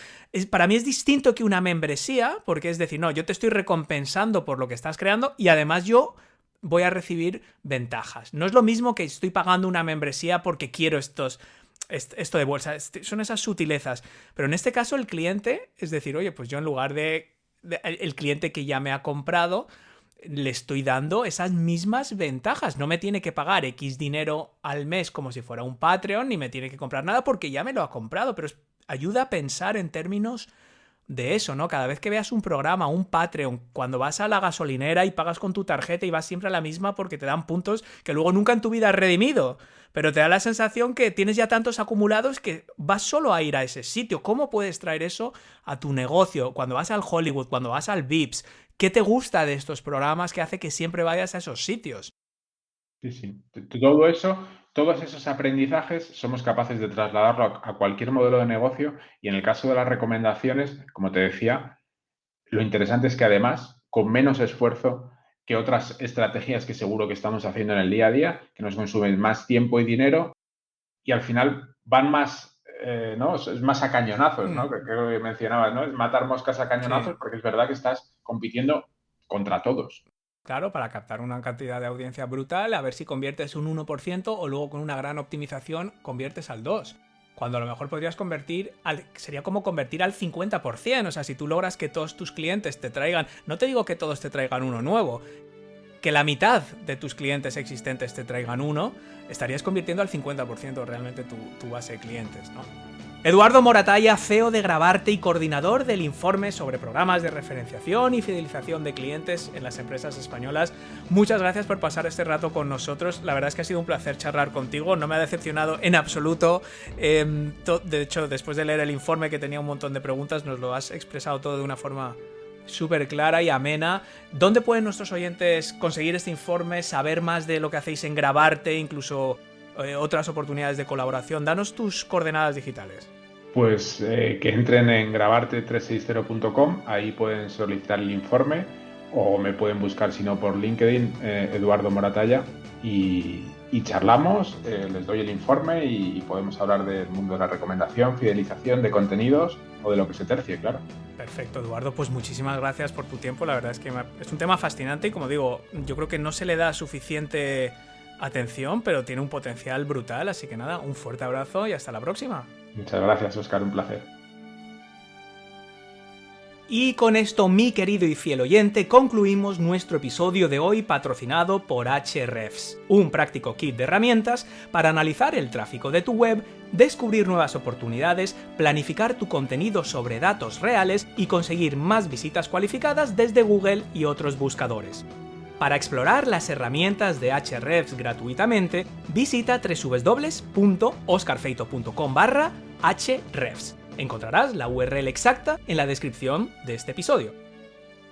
[SPEAKER 1] Para mí es distinto que una membresía, porque es decir, no, yo te estoy recompensando por lo que estás creando y además yo voy a recibir ventajas. No es lo mismo que estoy pagando una membresía porque quiero esto de bolsa. Son esas sutilezas. Pero en este caso el cliente, es decir, oye, pues yo en lugar de el cliente que ya me ha comprado, le estoy dando esas mismas ventajas. No me tiene que pagar X dinero al mes como si fuera un Patreon, ni me tiene que comprar nada porque ya me lo ha comprado. Pero ayuda a pensar en términos de eso, ¿no? Cada vez que veas un programa, un Patreon, cuando vas a la gasolinera y pagas con tu tarjeta y vas siempre a la misma porque te dan puntos que luego nunca en tu vida has redimido, pero te da la sensación que tienes ya tantos acumulados que vas solo a ir a ese sitio. ¿Cómo puedes traer eso a tu negocio? Cuando vas al Hollywood, cuando vas al Vips, ¿qué te gusta de estos programas que hace que siempre vayas a esos sitios?
[SPEAKER 2] Sí, sí. Todo eso, todos esos aprendizajes somos capaces de trasladarlo a cualquier modelo de negocio y en el caso de las recomendaciones, como te decía, lo interesante es que además, con menos esfuerzo que otras estrategias que seguro que estamos haciendo en el día a día, que nos consumen más tiempo y dinero y al final van más, ¿no? Es más a cañonazos, ¿no? Que creo que mencionabas, ¿no? Es matar moscas a
[SPEAKER 1] Sí.
[SPEAKER 2] cañonazos porque es verdad que estás compitiendo contra todos.
[SPEAKER 1] Claro, para captar una cantidad de audiencia brutal, a ver si conviertes un 1% o luego con una gran optimización conviertes al 2%. Cuando a lo mejor podrías sería como convertir al 50%. O sea, si tú logras que todos tus clientes te traigan, no te digo que todos te traigan uno nuevo, que la mitad de tus clientes existentes te traigan uno, estarías convirtiendo al 50% realmente tu base de clientes, ¿no? Eduardo Moratalla, CEO de Grabarte y coordinador del informe sobre programas de referenciación y fidelización de clientes en las empresas españolas. Muchas gracias por pasar este rato con nosotros. La verdad es que ha sido un placer charlar contigo. No me ha decepcionado en absoluto. De hecho, después de leer el informe, que tenía un montón de preguntas, nos lo has expresado todo de una forma súper clara y amena. ¿Dónde pueden nuestros oyentes conseguir este informe, saber más de lo que hacéis en Grabarte, incluso otras oportunidades de colaboración? Danos tus coordenadas digitales.
[SPEAKER 2] Pues que entren en grabarte360.com, ahí pueden solicitar el informe o me pueden buscar, si no, por LinkedIn, Eduardo Moratalla, y charlamos, les doy el informe y podemos hablar del mundo de la recomendación, fidelización, de contenidos o de lo que se tercie, claro.
[SPEAKER 1] Perfecto, Eduardo, pues muchísimas gracias por tu tiempo. La verdad es que es un tema fascinante y, como digo, yo creo que no se le da suficiente atención, pero tiene un potencial brutal. Así que nada, un fuerte abrazo y hasta la próxima.
[SPEAKER 2] Muchas gracias, Óscar, un placer.
[SPEAKER 1] Y con esto, mi querido y fiel oyente, concluimos nuestro episodio de hoy, patrocinado por Ahrefs, un práctico kit de herramientas para analizar el tráfico de tu web, descubrir nuevas oportunidades, planificar tu contenido sobre datos reales y conseguir más visitas cualificadas desde Google y otros buscadores. Para explorar las herramientas de Ahrefs gratuitamente, visita www.oscarfeito.com/Ahrefs. Encontrarás la URL exacta en la descripción de este episodio.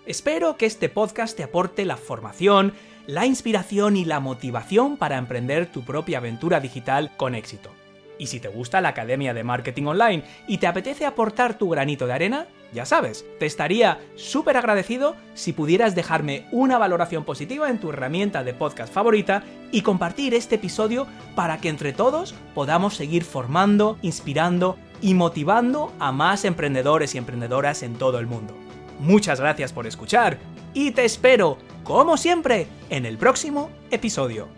[SPEAKER 1] Espero que este podcast te aporte la formación, la inspiración y la motivación para emprender tu propia aventura digital con éxito. Y si te gusta la Academia de Marketing Online y te apetece aportar tu granito de arena, ya sabes, te estaría súper agradecido si pudieras dejarme una valoración positiva en tu herramienta de podcast favorita y compartir este episodio para que entre todos podamos seguir formando, inspirando y motivando a más emprendedores y emprendedoras en todo el mundo. Muchas gracias por escuchar y te espero, como siempre, en el próximo episodio.